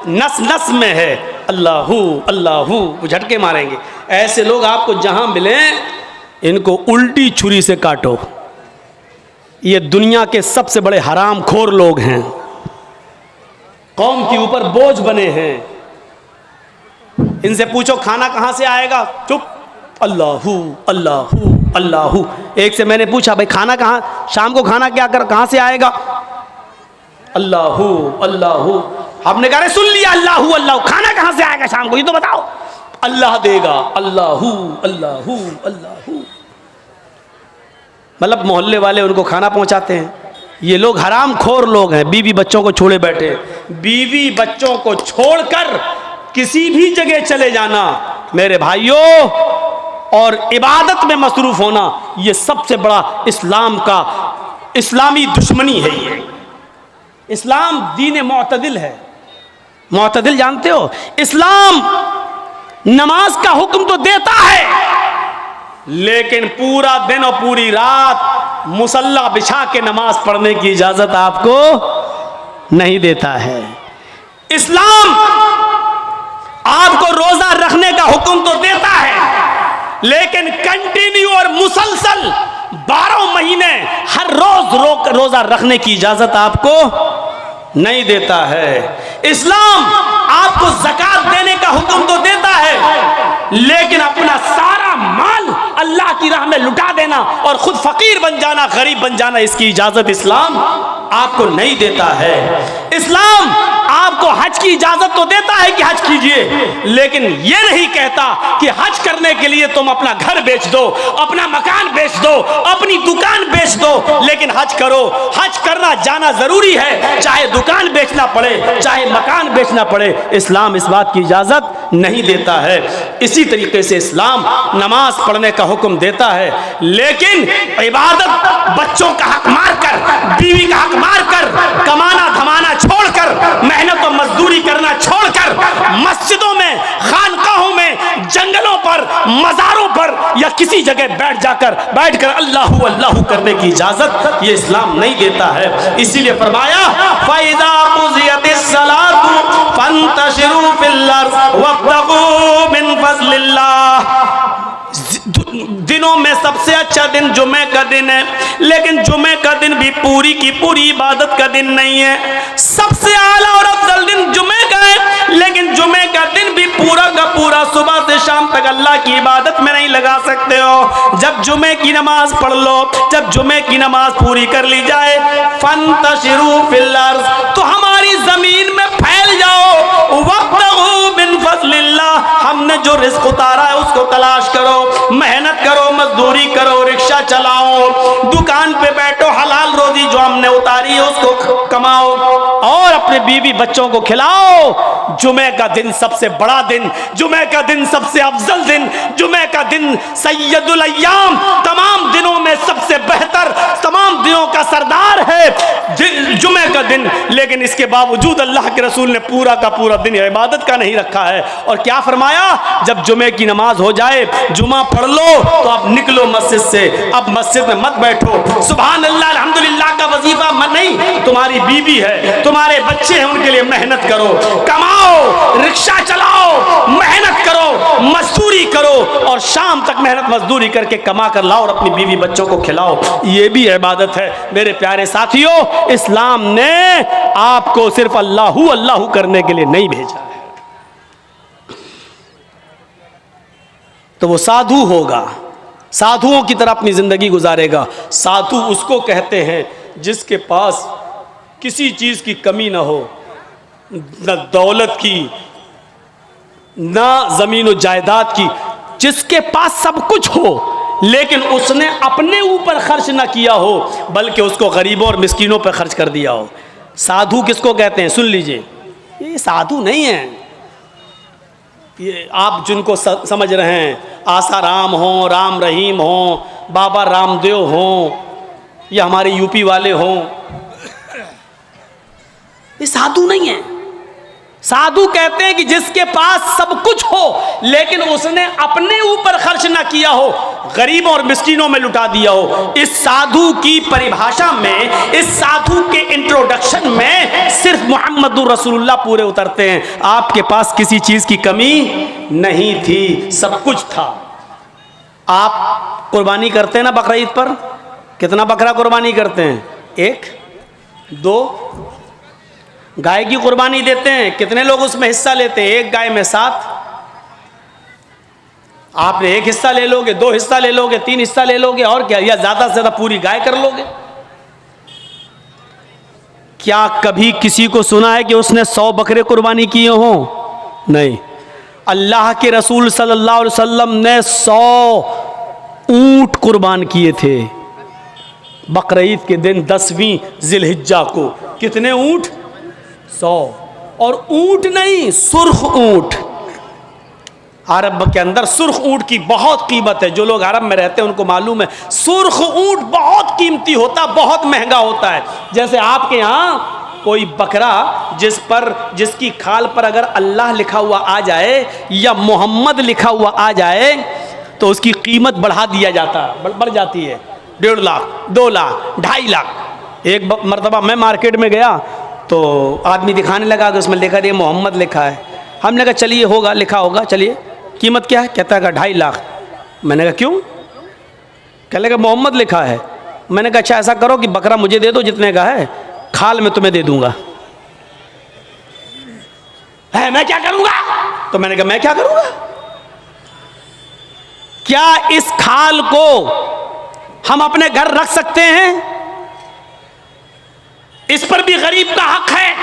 नस नस में है, अल्लाहू अल्लाहू, वो झटके मारेंगे। ऐसे लोग आपको जहां मिलें इनको उल्टी छुरी से काटो। ये दुनिया के सबसे बड़े हराम खोर लोग हैं, कौम के ऊपर बोझ बने हैं। इनसे पूछो खाना कहां से आएगा, चुप, अल्लाहू अल्लाहू अल्लाहू। एक से मैंने पूछा भाई खाना कहां, शाम को खाना क्या कर कहां से आएगा, अल्लाहू अल्लाहू। हमने कहा सुन लिया अल्लाहू अल्लाहू, खाना कहां से आएगा शाम को ये तो बताओ, अल्लाह देगा, अल्लाहू अल्लाहू अल्लाहू। मतलब मोहल्ले वाले उनको खाना पहुंचाते हैं, ये लोग हराम खोर लोग हैं, बीवी बच्चों को छोड़े बैठे। बीवी बच्चों को छोड़कर किसी भी जगह चले जाना मेरे भाइयों, और इबादत में मसरूफ होना, ये सबसे बड़ा इस्लाम का, इस्लामी दुश्मनी है। ये इस्लाम दीन मुअतदिल है। मुअतदिल जानते हो? इस्लाम नमाज का हुक्म तो देता है, लेकिन पूरा दिन और पूरी रात मुसल्ला बिछा के नमाज पढ़ने की इजाजत आपको नहीं देता है। इस्लाम आपको रोजा रखने का हुक्म तो देता है, लेकिन कंटिन्यू और मुसलसल 12 महीने हर रोज रोजा रखने की इजाजत आपको नहीं देता है। इस्लाम आपको ज़कात देने का हुक्म तो देता है, लेकिन अपना सारा माल अल्लाह की राह में लुटा देना और खुद फकीर बन जाना, गरीब बन जाना, इसकी इजाजत इस्लाम आपको नहीं देता है। इस्लाम आपको हज की इजाजत तो देता है कि हज कीजिए, लेकिन यह नहीं कहता कि हज करने के लिए तुम अपना घर बेच दो, अपना मकान बेच दो, अपनी दुकान बेच दो, लेकिन हज करो। हज करना जाना जरूरी है, चाहे दुकान बेचना पड़े, चाहे मकान बेचना पड़े, इस्लाम इस बात की इजाजत नहीं देता है। इसी तरीके से इस्लाम नमाज पढ़ने का हुक्म देता है, लेकिन इबादत बच्चों का हक मारकर, बीवी का हक मारकर, कमाना धमाना छोड़कर, मेहनत और मजदूरी करना छोड़कर, मस्जिदों में, खानकाहों में, जंगलों पर, मज़ारों पर या किसी जगह बैठकर अल्लाहू अल्लाहू करने की इजाजत ये इस्लाम नहीं देता है। इसीलिए फरमाया फ़इज़ा क़ुज़ियतिस सलातु फंतशिरू फिल अर्ज़ वब्तगू मिन फ़ज़लिल्लाह। दिनों में सबसे अच्छा दिन जुमे का दिन है, लेकिन जुमे का दिन भी पूरी की पूरी इबादत का दिन नहीं है। सबसे आला और अफजल दिन जुमे का है, लेकिन जुमे का दिन भी पूरा का पूरा सुबह से शाम तक अल्लाह की इबादत में नहीं लगा सकते हो। जब जुमे की नमाज पढ़ लो, जब जुमे की नमाज पूरी कर ली जाए, फंतशिरू फिल अर्ज़, तो हमारी जमीन में फैल जाओ, वब्तगू मिन फ़ज़लिल्लाह, हमने जो रिज़्क़ उतारा है उसको तलाश करो, मेहनत करो, मजदूरी करो, रिक्शा चलाओ, दुकान पे बैठो, हलाल रोजी जो हमने उतारी है उसको कमाओ और अपने बीवी बच्चों को खिलाओ। जुमे का दिन सबसे बड़ा दिन, जुमे का दिन सबसे अफजल दिन, जुमे का दिन सैयदुल अय्याम, तमाम दिनों में सबसे बेहतर, तमाम दिनों का सरदार है जुमे का दिन। लेकिन इसके बावजूद अल्लाह के रसूल ने पूरा का पूरा दिन इबादत का नहीं रखा है। और क्या फरमाया? जब जुमे की नमाज हो जाए, जुमा पढ़ लो, तो अब निकलो मस्जिद से, अब मस्जिद में मत बैठो। सुभान अल्लाह अल्हम्दुलिल्लाह का वजीफा नहीं, तुम्हारी बीवी है, तुम्हारे बच्चे हैं, उनके लिए मेहनत करो, कमाओ, रिक्शा चलाओ, मेहनत करो, मजदूरी करो और शाम तक मेहनत मजदूरी करके कमा कर लाओ और अपनी बीवी बच्चों को खिलाओ। ये भी इबादत है मेरे प्यारे साथियों। इस्लाम ने आपको सिर्फ अल्लाहू अल्लाहू करने के लिए नहीं भेजा है। तो वो साधु होगा, साधुओं की तरह अपनी जिंदगी गुजारेगा। साधु उसको कहते हैं जिसके पास किसी चीज की कमी ना हो, न दौलत की, ना जमीन और जायदाद की, जिसके पास सब कुछ हो लेकिन उसने अपने ऊपर खर्च ना किया हो, बल्कि उसको गरीबों और मिस्कीनों पर खर्च कर दिया हो। साधु किसको कहते हैं? सुन लीजिए, ये साधु नहीं है, ये आप जिनको समझ रहे हैं, आसाराम हो, राम रहीम हो, बाबा रामदेव हो, या हमारे यूपी वाले हों, ये साधु नहीं है। साधु कहते हैं कि जिसके पास सब कुछ हो लेकिन उसने अपने ऊपर खर्च ना किया हो, गरीबों और मिस्कीनों में लुटा दिया हो। इस साधु की परिभाषा में, इस साधु के इंट्रोडक्शन में सिर्फ मुहम्मदुर रसूलुल्लाह पूरे उतरते हैं। आपके पास किसी चीज की कमी नहीं थी, सब कुछ था। आप कुर्बानी करते हैं ना बकरा ईद पर? कितना बकरा कुर्बानी करते हैं? 1, 2 गाय की कुर्बानी देते हैं, कितने लोग उसमें हिस्सा लेते हैं? 1 गाय में 7। आपने 1 हिस्सा ले लोगे, 2 हिस्सा ले लोगे, 3 हिस्सा ले लोगे, और क्या, या ज्यादा से ज्यादा पूरी गाय कर लोगे। क्या कभी किसी को सुना है कि उसने 100 बकरे कुर्बानी किए हों? नहीं। अल्लाह के रसूल सल्लल्लाहु अलैहि वसल्लम ने 100 ऊंट कुर्बान किए थे। बकरीद के दिन 10वीं जिलहिज्जा को कितने ऊँट? 100। और ऊँट नहीं, सुर्ख ऊँट। अरब के अंदर सुर्ख ऊँट की बहुत कीमत है। जो लोग अरब में रहते हैं उनको मालूम है, सुर्ख ऊँट बहुत कीमती होता, बहुत महंगा होता है। जैसे आपके यहाँ कोई बकरा जिसकी खाल पर अगर अल्लाह लिखा हुआ आ जाए या मोहम्मद लिखा हुआ आ जाए तो उसकी कीमत बढ़ा दिया जाता, बढ़ जाती है। 1.5 लाख, 2 लाख, 2.5 लाख। एक मरतबा मैं मार्केट में गया तो आदमी दिखाने लगा कि उसमें लिखा दिया मोहम्मद लिखा है। हमने कहा चलिए होगा, लिखा होगा, चलिए कीमत क्या है? कहता है 2.5 लाख। मैंने कहा क्यों? कह लगा मोहम्मद लिखा है। मैंने कहा अच्छा ऐसा करो कि बकरा मुझे दे दो जितने का है, खाल में तुम्हें दे दूंगा। है मैं क्या करूंगा? तो मैंने कहा मैं क्या करूंगा? क्या इस खाल को हम अपने घर रख सकते हैं? इस पर भी गरीब का हक है।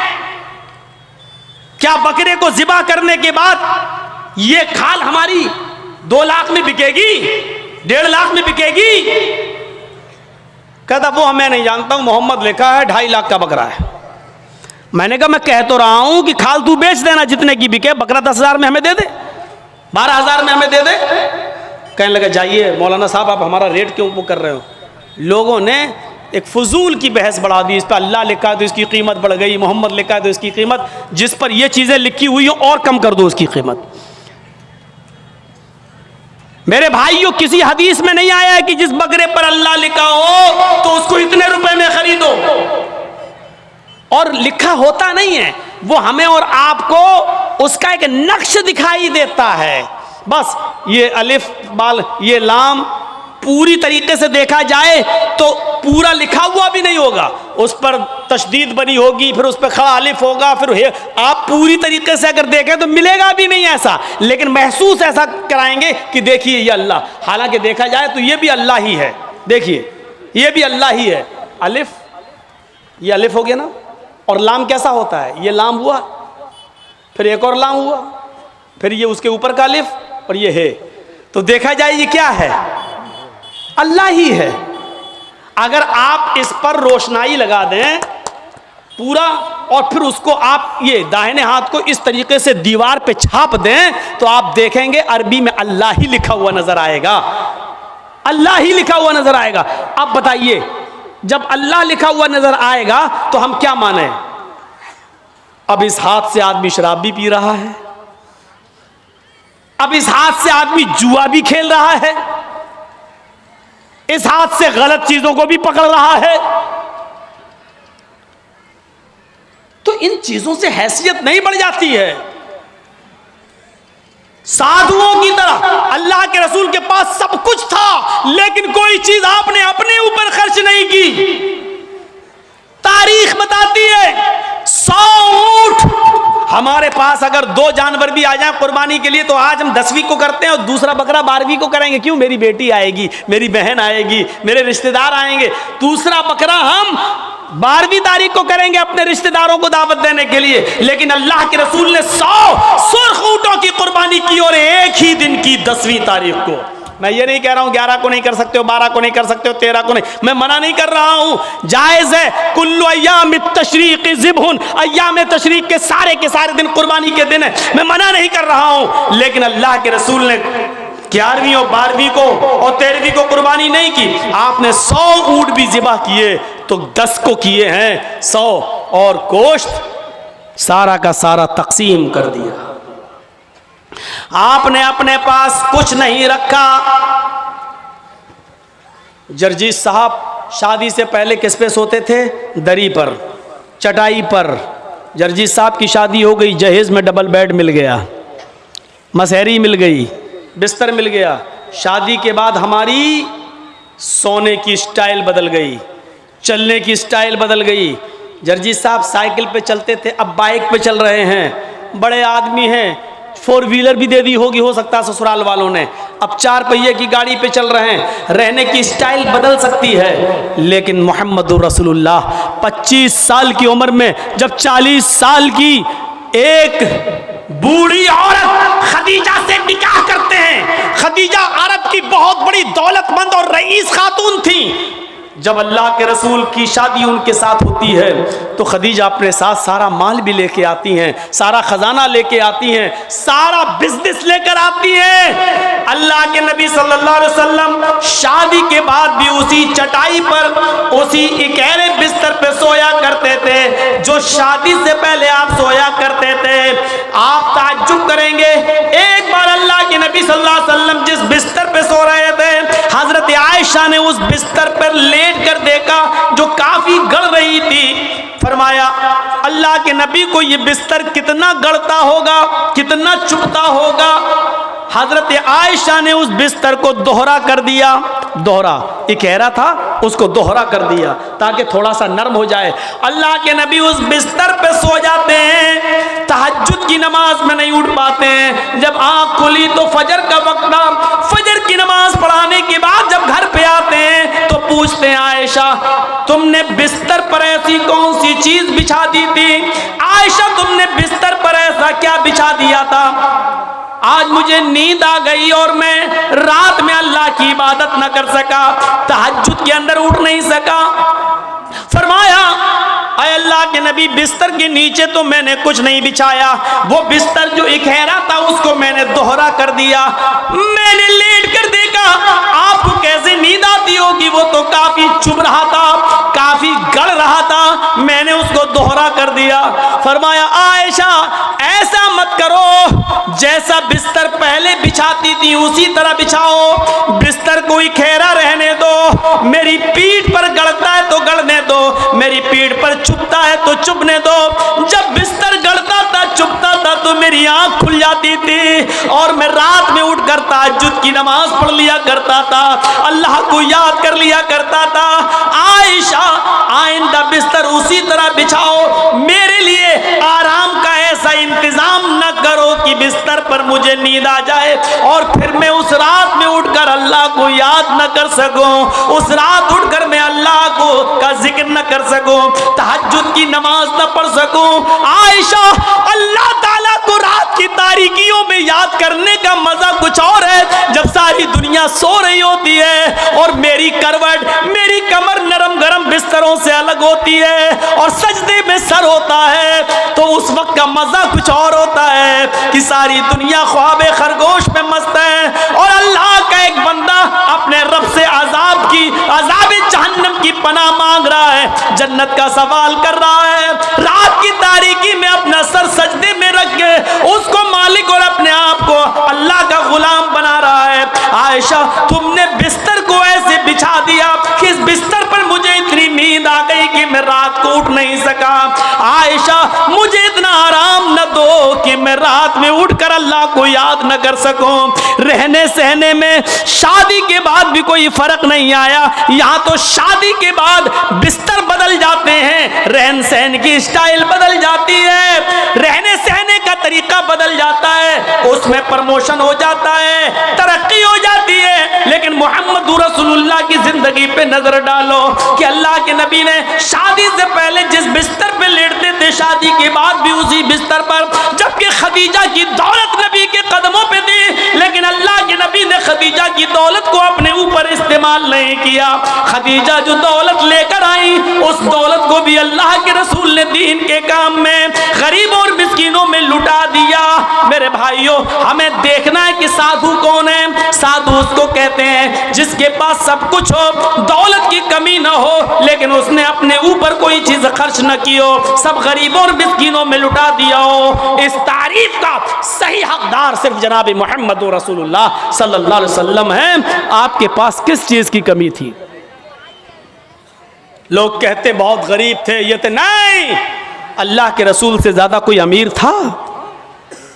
क्या बकरे को ज़िबा करने के बाद ये खाल हमारी 2 लाख में बिकेगी, 1.5 लाख में बिकेगी? कहता वो मैं नहीं जानता हूं, मोहम्मद लिखा है, 2.5 लाख का बकरा है। मैंने कहा मैं कह तो रहा हूं कि खाल तू बेच देना जितने की बिके, बकरा 10,000 में हमें दे दे, 12,000 में हमें दे दे। कहने लगा जाइए मौलाना साहब आप हमारा रेट क्यों वो कर रहे हो? लोगों ने एक फजूल की बहस बढ़ा दी। इस पर अल्लाह लिखा है तो इसकी कीमत बढ़ गई, मोहम्मद लिखा है तो इसकी कीमत, जिस पर ये चीज़ें लिखी हुई हो और कम कर दो उसकी कीमत। मेरे भाइयों, किसी हदीस में नहीं आया है कि जिस बकरे पर अल्लाह लिखा हो तो उसको इतने रुपए में खरीदो। और लिखा होता नहीं है, वो हमें और आपको उसका एक नक्श दिखाई देता है। बस ये अलिफ बाल ये लाम पूरी तरीके से देखा जाए तो पूरा लिखा हुआ भी नहीं होगा, उस पर तशदीद बनी होगी, फिर उस पर खड़ा अलिफ होगा, फिर आप पूरी तरीके से अगर देखें तो मिलेगा भी नहीं ऐसा, लेकिन महसूस ऐसा कराएंगे कि देखिए ये अल्लाह। हालांकि देखा जाए तो ये भी अल्लाह ही है। देखिए ये भी अल्लाह ही है। अलिफ, ये अलिफ हो गया ना, और लाम कैसा होता है? ये लाम हुआ, फिर एक और लाम हुआ, फिर ये उसके ऊपर का अलिफ और ये है। तो देखा जाए ये क्या है? अल्लाह ही है। अगर आप इस पर रोशनाई लगा दें पूरा और फिर उसको आप ये दाहिने हाथ को इस तरीके से दीवार पे छाप दें तो आप देखेंगे अरबी में अल्लाह ही लिखा हुआ नजर आएगा, अल्लाह ही लिखा हुआ नजर आएगा। अब बताइए जब अल्लाह लिखा हुआ नजर आएगा तो हम क्या माने? अब इस हाथ से आदमी शराब भी पी रहा है, अब इस हाथ से आदमी जुआ भी खेल रहा है, इस हाथ से गलत चीजों को भी पकड़ रहा है। तो इन चीजों से हैसियत नहीं बढ़ जाती है? साधुओं की तरह अल्लाह के रसूल के पास सब कुछ था लेकिन कोई चीज आपने अपने ऊपर खर्च नहीं की। तारीख बताती है 100 ऊंट हमारे पास अगर 2 जानवर भी आ जाए कुर्बानी के लिए तो आज हम 10वीं को करते हैं और दूसरा बकरा 12वीं को करेंगे। क्यों? मेरी बेटी आएगी, मेरी बहन आएगी, मेरे रिश्तेदार आएंगे। दूसरा बकरा हम 12वीं तारीख को करेंगे अपने रिश्तेदारों को दावत देने के लिए। लेकिन अल्लाह के रसूल ने 100 सुर्ख ऊंटों की कुर्बानी की और एक ही दिन की 10वीं तारीख को। मैं ये नहीं कह रहा हूं 11 को नहीं कर सकते हो, 12 को नहीं कर सकते हो, 13 को नहीं, मैं मना नहीं कर रहा हूं, जायज है। कुल्लु अय्याम तशरीक ज़िब्हुन, अय्याम तशरीक के सारे दिन कुर्बानी के दिन है, मैं मना नहीं कर रहा हूं। लेकिन अल्लाह के रसूल ने 11वीं और 12वीं को और 13वीं को कुर्बानी नहीं की। आपने 100 ऊंट भी ज़िबा किए तो 10 को किए हैं 100 और गोश्त सारा का सारा तकसीम कर दिया। आपने अपने पास कुछ नहीं रखा। जरजीत साहब शादी से पहले किस पे सोते थे? दरी पर, चटाई पर। जरजीत साहब की शादी हो गई, जहेज में डबल बेड मिल गया, मसहरी मिल गई, बिस्तर मिल गया। शादी के बाद हमारी सोने की स्टाइल बदल गई, चलने की स्टाइल बदल गई। जरजीत साहब साइकिल पे चलते थे, अब बाइक पे चल रहे हैं। बड़े आदमी हैं, 4 व्हीलर भी दे दी होगी हो सकता है ससुराल वालों ने, अब 4 पहिए की गाड़ी पे चल रहे हैं। रहने की स्टाइल बदल सकती है लेकिन मोहम्मद रसूलुल्लाह 25 साल की उम्र में जब 40 साल की एक बूढ़ी औरत खदीजा से निकाह करते हैं। खदीजा अरब की बहुत बड़ी दौलतमंद और रईस खातून थी, जब अल्लाह के रसूल की शादी उनके साथ होती है तो खदीजा अपने साथ सारा माल भी लेके आती हैं, सारा खजाना लेके आती हैं, सारा बिजनेस लेकर आती हैं। अल्लाह के नबी सल्लल्लाहु अलैहि वसल्लम शादी के बाद भी उसी चटाई पर, उसी इकहरे बिस्तर पे सोया करते थे जो शादी से पहले आप सोया करते थे। आप ताज्जुब करेंगे, एक बार अल्लाह के नबी सल्लल्लाहु अलैहि वसल्लम जिस बिस्तर पे सो रहे थे, हजरत आयशा ने उस बिस्तर पर लेट कर देखा जो काफी गड़ रही थी। फरमाया अल्लाह के नबी को ये बिस्तर कितना गड़ता होगा, कितना चुभता होगा। हजरत आयशा ने उस बिस्तर को दोहरा कर दिया, दोहरा इकहरा था उसको दोहरा कर दिया ताकि थोड़ा सा नरम हो जाए। अल्लाह के नबी उस बिस्तर पे सो जाते हैं, तहज्जुद की नमाज में नहीं उठ पाते हैं। जब आँख खुली तो फजर का वक्त था, फजर की नमाज पढ़ाने के बाद जब घर पे आते हैं तो पूछते हैं आयशा तुमने बिस्तर पर ऐसी कौन सी चीज बिछा दी थी? आयशा तुमने बिस्तर पर ऐसा क्या बिछा दिया था? आज मुझे नींद आ गई और मैं रात में अल्लाह की इबादत न कर सका, तहज्जुद के अंदर उठ नहीं सका। फरमाया अय अल्लाह के नबी बिस्तर के नीचे तो मैंने कुछ नहीं बिछाया, वो बिस्तर जो इकहरा था उसको मैंने दोहरा कर दिया। मैंने लेट कर देखा आपको कैसे नींद आती होगी, वो तो काफी चुभ रहा था, काफी गड़ रहा था, मैंने उसको दोहरा कर दिया। फरमाया आयशा ऐसा मत करो, जैसा बिस्तर पहले बिछाती थी उसी तरह बिछाओ, बिस्तर को इकहरा रहने दो, मेरी पीठ पर गड़ता है तो गड़ने दो, मेरी पीठ पर चुभता है तो चुभने दो। जब बिस्तर गड़ता था चुभता था तो मेरी आंख खुल जाती थी और मैं रात में उठकर तहज्जुद की नमाज पढ़ लिया करता था, अल्लाह को याद कर लिया करता था। आयशा आइंदा बिस्तर उसी तरह बिछाओ, मेरे लिए आराम का ऐसा इंतजाम न करो कि बिस्तर पर मुझे नींद आ जाए और फिर मैं उस रात में उठकर अल्लाह को याद न कर सकूं, उस रात उठकर मैं अल्लाह को का जिक्र न कर सकूं, तहज्जुद की नमाज न पढ़ सकूं। आयशा अल्लाह ताला को रात की तारीकियों में याद करने का मजा कुछ और है जब सारी दुनिया सो रही होती है और मेरी करवट, मेरी कमर नरम गरम बिस्तरों से अलग होती है और सजदे में सर होता है, तो उस वक्त का मजा कुछ और होता है कि सारी दुनिया ख्वाबे खरगोश में मस्त है और अल्लाह का एक बंदा अपने रब से अजाब जहन्नम की पनाह मांग रहा है, जन्नत का सवाल कर रहा है, रात की तारीकी में अपना सर सजदे में रख के उसको मालिक और अपने आप को अल्लाह का गुलाम बना रहा है। आयशा तुमने बिस्तर को ऐसे बिछा दिया कि इस बिस्तर पर मुझे इतनी नींद आ गई कि मैं रात को उठ नहीं सका। आयशा मुझे इतना आराम न दो कि मैं रात में उठकर अल्लाह को याद न कर सकूं। रहने सहने में शादी के बाद भी कोई फर्क नहीं आया, यहाँ तो शादी के बाद बिस्तर बदल जाते हैं, रहन सहन की स्टाइल बदल जाती है, रहने सहने का तरीका बदल जाता है, उसमें प्रमोशन हो जाता है, तरक्की हो जाती है। लेकिन मोहम्मद रसूलुल्लाह की जिंदगी पे नजर डालो कि अल्लाह के नबी ने शादी से पहले जिस बिस्तर पे लेटते थे शादी के बाद भी उसी बिस्तर पर, जबकि खदीजा की दौलत नबी के कदमों पे थी, लेकिन अल्लाह के नबी ने खदीजा की दौलत को अपने ऊपर इस्तेमाल नहीं किया। खदीजा जो दौलत लेकर आई उस दौलत को भी अल्लाह के रसूल ने दीन के काम में गरीबों और मिस्कीनों में लुटा दिया। मेरे भाइयों हमें देखना है कि साधु कौन है। साधु उसको कहते हैं जिसके पास सब कुछ हो, दौलत की कमी ना हो, लेकिन उसने अपने ऊपर कोई चीज खर्च न की हो, सब गरीबों और मिस्कीनों में लुटा दिया हो। इस तारीफ का सही हकदार सिर्फ जनाब मोहम्मद रसूलुल्लाह सल्लल्लाहु अलैहि वसल्लम है। आपके पास किस चीज की कमी थी? लोग कहते बहुत गरीब थे, ये थे, नहीं, अल्लाह के रसूल से ज्यादा कोई अमीर था?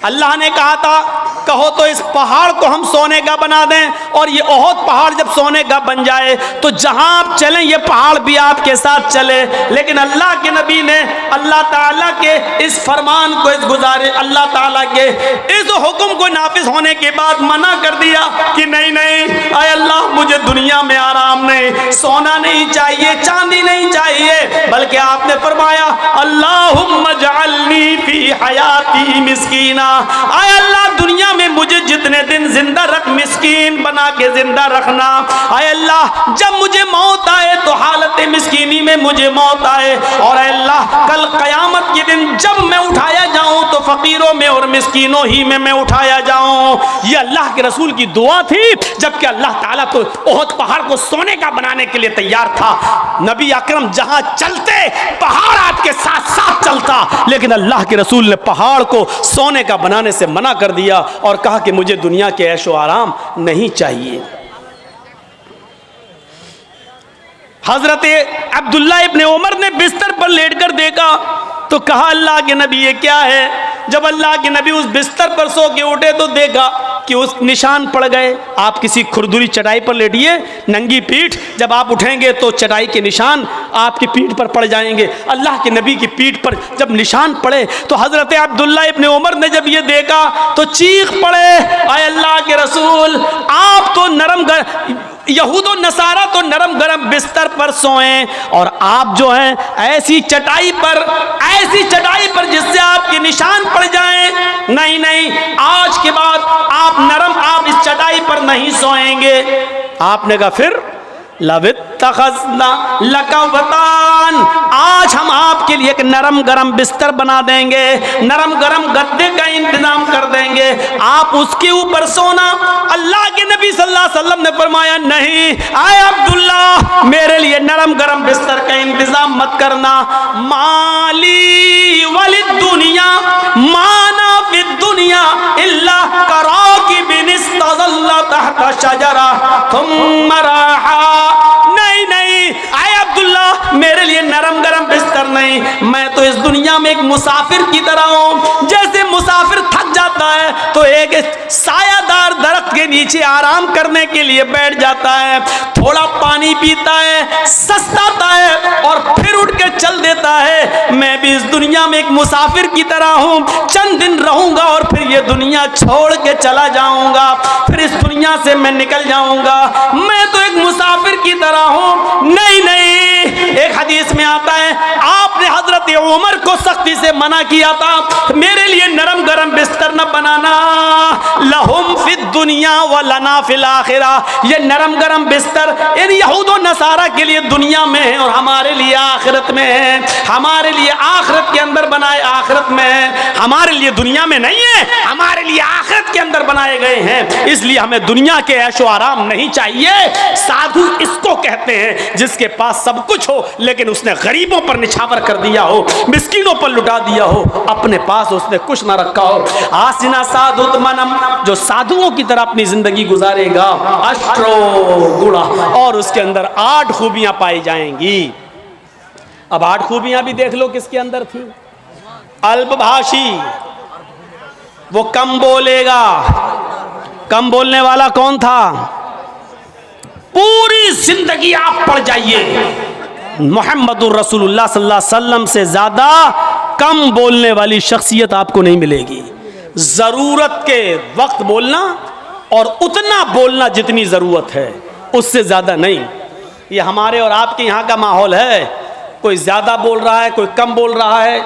अल्लाह ने कहा था कहो तो इस पहाड़ को हम सोने का बना दें, और ये ओहद पहाड़ जब सोने का बन जाए तो जहां आप चलें ये पहाड़ भी आपके साथ चले। लेकिन अल्लाह के नबी ने अल्लाह ताला के इस फरमान को, इस गुजारिश, अल्लाह ताला के इस हुक्म को नाफिज होने के बाद मना कर दिया कि नहीं नहीं, आय अल्लाह मुझे दुनिया में आराम नहीं, सोना नहीं चाहिए, चांदी नहीं चाहिए, बल्कि आपने फरमाया अल्लाहुम्मा जअलनी फी हयाती मिस्कीना, आय अल्लाह दुनिया में मुझे जितने दिन जिंदा रख, मिस्कीन बना के जिंदा रखना। आय अल्लाह जब मुझे मौत आए तो हाल हालत मिस्कीनी में मुझे मौत आए, और अल्लाह कल क़यामत के दिन जब मैं उठाया जाऊं तो फ़कीरों में और मिस्कीनों ही में मैं उठाया जाऊं। ये अल्लाह के रसूल की दुआ थी, जबकि अल्लाह ताला तो ओहद पहाड़ को सोने का बनाने के लिए तैयार था। नबी अकरम जहां चलते पहाड़ आपके साथ साथ चलता, लेकिन अल्लाह के रसूल ने पहाड़ को सोने का बनाने से मना कर दिया और कहा कि मुझे दुनिया के ऐशो आराम नहीं चाहिए। हजरत अब्दुल्ला इब्ने उमर ने बिस्तर पर लेटकर देखा तो कहा अल्लाह के नबी ये क्या है। जब अल्लाह के नबी उस बिस्तर पर सो के उठे तो देखा कि उस निशान पड़ गए। आप किसी खुरदुरी चटाई पर लेटिए, नंगी पीठ, जब आप उठेंगे तो चटाई के निशान आपकी पीठ पर पड़ जाएंगे। अल्लाह के नबी की पीठ पर जब निशान पड़े तो हजरत अब्दुल्ला इब्ने उमर ने जब ये देखा तो चीख पड़े, आए अल्लाह के रसूल, आप तो नरम यहूदो नसारा तो नरम गरम बिस्तर पर सोएं, और आप जो हैं ऐसी चटाई पर जिससे आपके निशान पड़ जाएं। नहीं नहीं, आज के बाद आप इस चटाई पर नहीं सोएंगे। आपने कहा फिर लवित्तखज़ना लकवतान, आज हम आपके लिए एक नरम गरम बिस्तर बना देंगे, नरम गरम गद्दे का इंतजाम कर देंगे, आप उसके ऊपर सोना। अल्लाह के नबी सल्लल्लाहु अलैहि वसल्लम ने फरमाया नहीं, आए अब्दुल्ला, मेरे लिए नरम गरम बिस्तर का इंतजाम मत करना। माली वलिद दुनिया माना फिद दुनिया इल्ला कराकिबिन इस्तज़ल्ला तहता शजरा थुम्मा राहा। नहीं नहीं, आए अब्दुल्ला, मेरे लिए नरम गरम बिस्तर नहीं, मैं तो इस दुनिया में एक मुसाफिर की तरह हूं। जैसे मुसाफिर थक जाता है तो एक सायादार दरख्त के नीचे आराम करने के लिए बैठ जाता है, थोड़ा पानी पीता है, सस्ताता है और फिर उठ के चल देता है। मैं भी इस दुनिया में एक मुसाफिर की तरह हूं, चंद दिन रहूंगा और फिर ये दुनिया छोड़ के चला जाऊंगा, फिर इस दुनिया से मैं निकल जाऊंगा। मैं तो एक मुसाफिर की तरह हूं। नहीं नहीं, एक हदीस में आता है आपने हजरत उमर को सख्ती से मना किया था, मेरे लिए नरम गरम बिस्तर न बनाना। लहुम फिद दुनिया व लना फिल आखिरा, ये नरम गरम बिस्तर इन यहूदो नसारा के लिए दुनिया में है और हमारे लिए आखिरत में है। हमारे लिए आखिरत के अंदर बनाए, आखिरत में है, हमारे लिए दुनिया में नहीं है, हमारे लिए आखिरत के अंदर बनाए गए हैं। इसलिए हमें दुनिया के ऐशो आराम नहीं चाहिए। साधु इसको कहते हैं जिसके पास सब कुछ हो लेकिन उसने गरीबों पर निछावर कर दिया हो, मिस्कीनों पर लुटा दिया हो, अपने पास उसने कुछ ना रखा हो। आसिना साधुत मनम, जो साधुओं की तरह अपनी जिंदगी गुजारेगा, अष्टो गुणा, और उसके अंदर 8 खूबियां पाई जाएंगी। अब 8 खूबियां भी देख लो किसके अंदर थी। अल्पभाषी, वो कम बोलेगा। कम बोलने वाला कौन था? पूरी जिंदगी आप पढ़ जाइए, मुहम्मदुर रसूलुल्लाह सल्लल्लाहु अलैहि वसल्लम से ज्यादा कम बोलने वाली शख्सियत आपको नहीं मिलेगी। जरूरत के वक्त बोलना और उतना बोलना जितनी जरूरत है, उससे ज्यादा नहीं। ये हमारे और आपके यहाँ का माहौल है, कोई ज्यादा बोल रहा है, कोई कम बोल रहा है।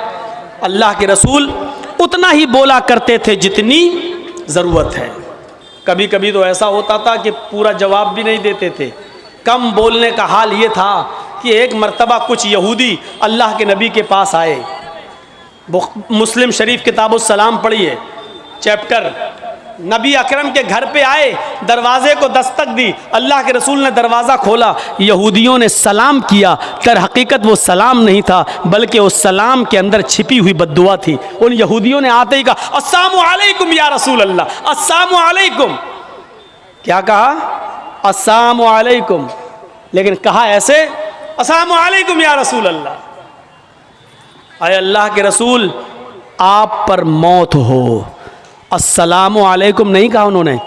अल्लाह के रसूल उतना ही बोला करते थे जितनी ज़रूरत है। कभी कभी तो ऐसा होता था कि पूरा जवाब भी नहीं देते थे। कम बोलने का हाल ये था कि एक मर्तबा कुछ यहूदी अल्लाह के नबी के पास आए। मुस्लिम शरीफ किताबुस सलाम पढ़िए चैप्टर। नबी अकरम के घर पे आए, दरवाजे को दस्तक दी, अल्लाह के रसूल ने दरवाज़ा खोला, यहूदियों ने सलाम किया। तर हकीकत वो सलाम नहीं था, बल्कि उस सलाम के अंदर छिपी हुई बद्दुआ थी। उन यहूदियों ने आते ही कहा अस्सलामु अलैकुम या रसूल अल्लाह, अस्सलामु अलैकुम। क्या कहा? अस्सलामु अलैकुम, लेकिन कहा ऐसे अस्सलामु अलैकुम या रसूल अल्लाह। अरे अल्लाह के रसूल, आप पर मौत हो। अस्सलामु अलैकुम नहीं कहा उन्होंने,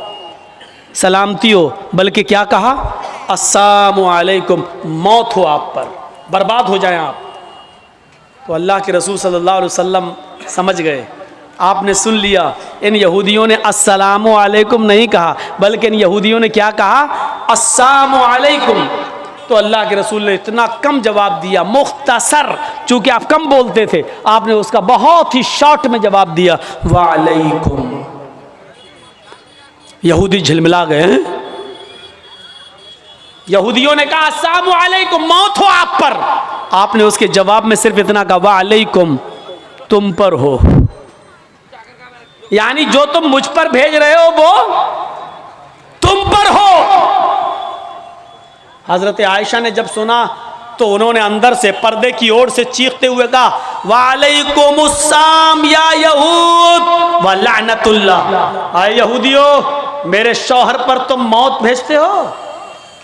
सलामती हो, बल्कि क्या कहा? अस्सलामु अलैकुम, मौत हो आप पर, बर्बाद हो जाएं आप। तो अल्लाह के रसूल सल्लल्लाहु अलैहि वसल्लम समझ गए, आपने सुन लिया। इन यहूदियों ने अस्सलामु अलैकुम नहीं कहा, बल्कि इन यहूदियों ने क्या कहा? अस्सलामु अलैकुम। तो अल्लाह के रसूल ने इतना कम जवाब दिया, मुख्तसर, चूँकि आप कम बोलते थे, आपने उसका बहुत ही शॉर्ट में जवाब दिया, वालेकुम। यहूदी झिलमिला गए। यहूदियों ने कहा अस्सलामु अलैकुम, मौत हो आप पर। आपने उसके जवाब में सिर्फ इतना कहा वा अलैकुम, तुम पर हो, यानी जो तुम मुझ पर भेज रहे हो वो तुम पर हो। हजरत आयशा ने जब सुना तो उन्होंने अंदर से पर्दे की ओर से चीखते हुए कहा वालेकुमुस्सलाम या यहूद व लानतुल्लाह। आए यहूदियों, मेरे शौहर पर तुम मौत भेजते हो,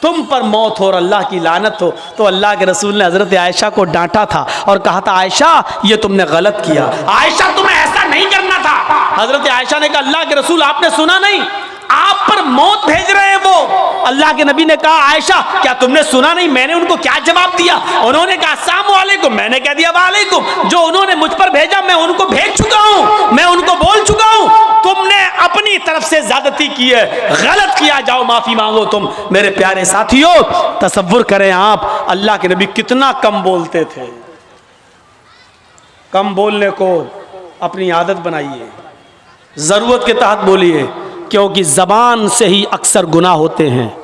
तुम पर मौत हो और अल्लाह की लानत हो। तो अल्लाह के रसूल ने हजरत आयशा को डांटा था और कहा था आयशा ये तुमने गलत किया, आयशा तुम्हें ऐसा नहीं करना था। हजरत आयशा ने कहा अल्लाह के रसूल आपने सुना नहीं, आप पर मौत भेज रहे हैं वो। अल्लाह के नबी ने कहा आयशा क्या तुमने सुना नहीं मैंने उनको क्या जवाब दिया? उन्होंने कहा अस्सलामु अलैकुम, मैंने कह दिया वालेकुम। जो उन्होंने मुझ पर भेजा मैं उनको भेज चुका हूं, मैं उनको बोल चुका हूं। तुमने अपनी तरफ से ज्यादती की है, गलत किया, जाओ माफी मांगो तुम। मेरे प्यारे साथियों, तसव्वुर करें आप अल्लाह के नबी कितना कम बोलते थे। कम बोलने को अपनी आदत बनाइए, जरूरत के तहत बोलिए, क्योंकि जबान से ही अक्सर गुनाह होते हैं।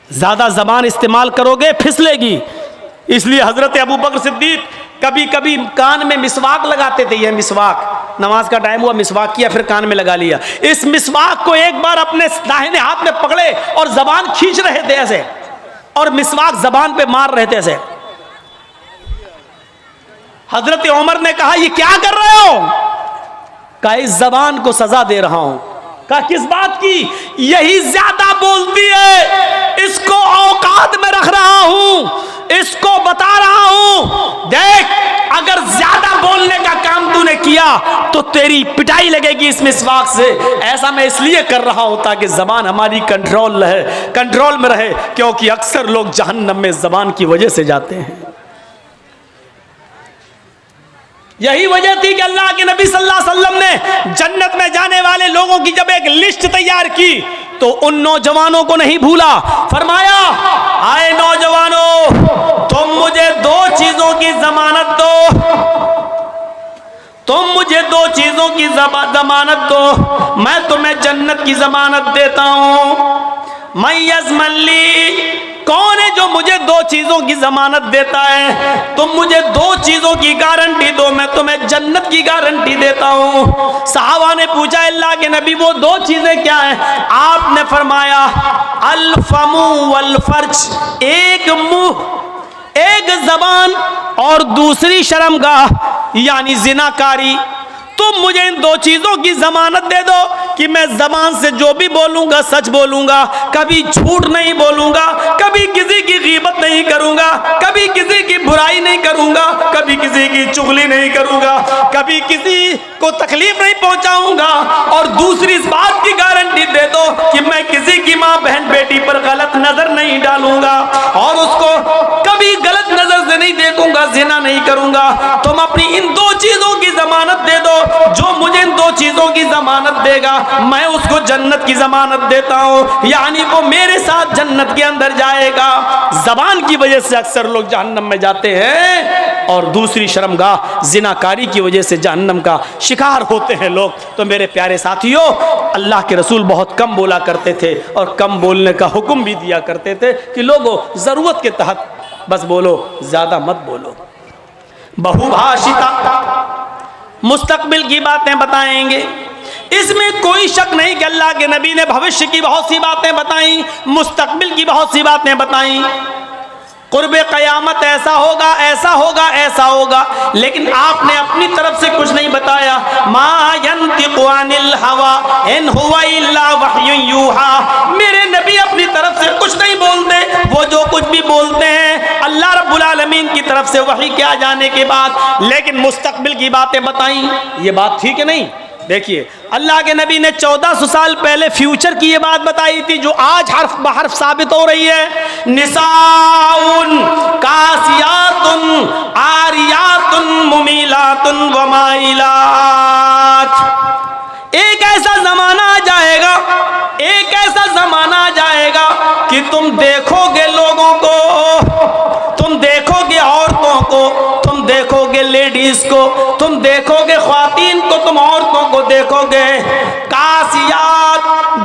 ज्यादा जबान इस्तेमाल करोगे फिसलेगी। इसलिए हजरत अबू बकर सिद्दीक कभी कभी कान में मिसवाक लगाते थे। यह मिसवाक, नमाज का टाइम हुआ, मिसवाक किया, फिर कान में लगा लिया। इस मिसवाक को एक बार अपने दाहिने हाथ में पकड़े और जबान खींच रहे थे ऐसे, और मिसवाक जबान पे मार रहे थे ऐसे। हजरत उमर ने कहा ये क्या कर रहे हो? कहा इस जबान को सजा दे रहा हूं। कहा किस बात की? यही ज्यादा बोलती है, इसको औकात में रख रहा हूं, इसको बता रहा हूं देख अगर ज्यादा बोलने का काम तूने किया तो तेरी पिटाई लगेगी इस मिसवाक से। ऐसा मैं इसलिए कर रहा हूं ताकि जबान हमारी कंट्रोल में रहे, क्योंकि अक्सर लोग जहन्नम में जबान की वजह से जाते हैं। यही वजह थी कि अल्लाह के नबी सल्लल्लाहु अलैहि वसल्लम ने जन्नत में जाने वाले लोगों की जब एक लिस्ट तैयार की तो उन नौजवानों को नहीं भूला। फरमाया आए नौजवानों, तुम मुझे दो चीजों की जमानत दो, तुम मुझे दो चीजों की जमानत दो, मैं तुम्हें जन्नत की जमानत देता हूं। मय्यज़मली, कौन है जो मुझे दो चीजों की जमानत देता है? तुम मुझे दो चीजों की गारंटी दो, मैं तुम्हें जन्नत की गारंटी देता हूं। सहाबा ने पूछा अल्लाह के नबी वो दो चीजें क्या हैं? आपने फरमाया अल फमु वल फर्ज, एक मुंह, एक जबान और दूसरी शर्मगाह यानी जिनाकारी। तुम मुझे इन दो चीजों की जमानत दे दो कि मैं जबान से जो भी बोलूंगा सच बोलूंगा, कभी झूठ नहीं बोलूंगा, कभी किसी की गीबत नहीं करूंगा, कभी किसी की बुराई नहीं करूंगा, कभी किसी की चुगली नहीं करूंगा, कभी किसी को तकलीफ नहीं पहुंचाऊंगा। और दूसरी इस बात की गारंटी दे दो कि मैं किसी की माँ बहन बेटी पर गलत नजर नहीं डालूंगा और उसको कभी गलत नजर से नहीं देखूंगा, जिना नहीं करूंगा। तुम अपनी इन दो चीजों की जमानत दे दो, जो मुझे इन दो चीजों की जमानत देगा मैं उसको जन्नत की जमानत देता हूं, यानी वो मेरे साथ जन्नत के अंदर जाएगा। जबान की वजह से अक्सर लोग जहन्नम में जाते हैं और दूसरी शर्मगाह जिनाकारी की वजह से जहन्नम का शिकार होते हैं लोग। तो मेरे प्यारे साथियों, अल्लाह के रसूल बहुत कम बोला करते थे और कम बोलने का हुक्म भी दिया करते थे कि लोगों जरूरत के तहत बस बोलो, ज्यादा मत बोलो। बहुभाषिता, मुस्तकबिल की बातें बताएंगे, इसमें कोई शक नहीं कि अल्लाह के नबी ने भविष्य की बहुत सी बातें बताई, मुस्तकबिल की बहुत सी बातें बताई। कुर्बे क़यामत ऐसा होगा, ऐसा होगा, ऐसा होगा, लेकिन आपने अपनी तरफ से कुछ नहीं बताया। मा यंतिक़ु अनिल हवा इन हुवा इल्ला वह्युन यूहा। मेरे नबी अपनी तरफ से कुछ नहीं बोलते, वो जो कुछ भी बोलते हैं अल्लाह रब्बुल आलमीन की तरफ से वही के आ जाने के बाद। लेकिन मुस्तकबिल की बातें बताई, ये बात ठीक है नहीं? देखिए अल्लाह के नबी ने 1400 साल पहले फ्यूचर की ये बात बताई थी जो आज हर्फ बहर्फ साबित हो रही है। निसाउन कासियातुन आरियातुन मुमीलातुन वमाइलात। एक ऐसा जमाना आ जाएगा, एक ऐसा जमाना आ जाएगा कि तुम देखोगे लोगों को, तुम देखोगे औरतों को, तुम देखोगे लेडीज को, तुम देखोगे ख्वातीन को, तुम औरतों को देखोगे कासियात।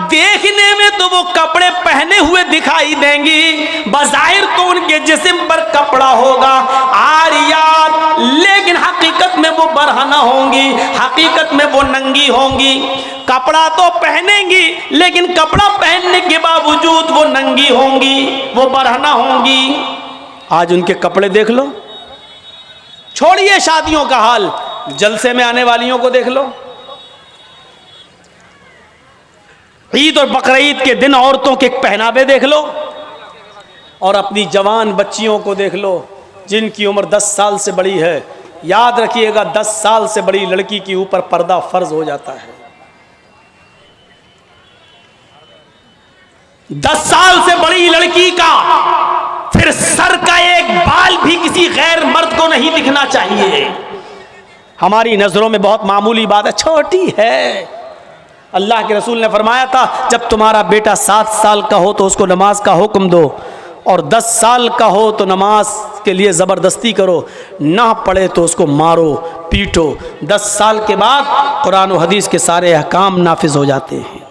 देखने में तो वो कपड़े पहने हुए दिखाई देंगी, बज़ाहिर तो उनके जिस्म पर कपड़ा होगा आरियात, लेकिन हकीकत में वो बरहना होंगी, हकीकत में वो नंगी होंगी। कपड़ा तो पहनेंगी लेकिन कपड़ा पहनने के बावजूद वो नंगी होंगी, वो बरहना होंगी। आज उनके कपड़े देख लो, छोड़िए शादियों का हाल, जलसे में आने वालियों को देख लो। ईद और बकरीद के दिन औरतों के पहनावे देख लो, और अपनी जवान बच्चियों को देख लो जिनकी उम्र 10 साल से बड़ी है। याद रखिएगा, 10 साल से बड़ी लड़की के ऊपर पर्दा फर्ज हो जाता है। 10 साल से बड़ी लड़की का फिर सर का एक बाल भी किसी गैर मर्द को नहीं दिखना चाहिए। हमारी नजरों में बहुत मामूली बात है, छोटी है। अल्लाह के रसूल ने फरमाया था, जब तुम्हारा बेटा 7 साल का हो तो उसको नमाज का हुक्म दो, और 10 साल का हो तो नमाज के लिए ज़बरदस्ती करो, ना पढ़े तो उसको मारो पीटो। 10 साल के बाद कुरान और हदीस के सारे अहकाम नाफिज हो जाते हैं।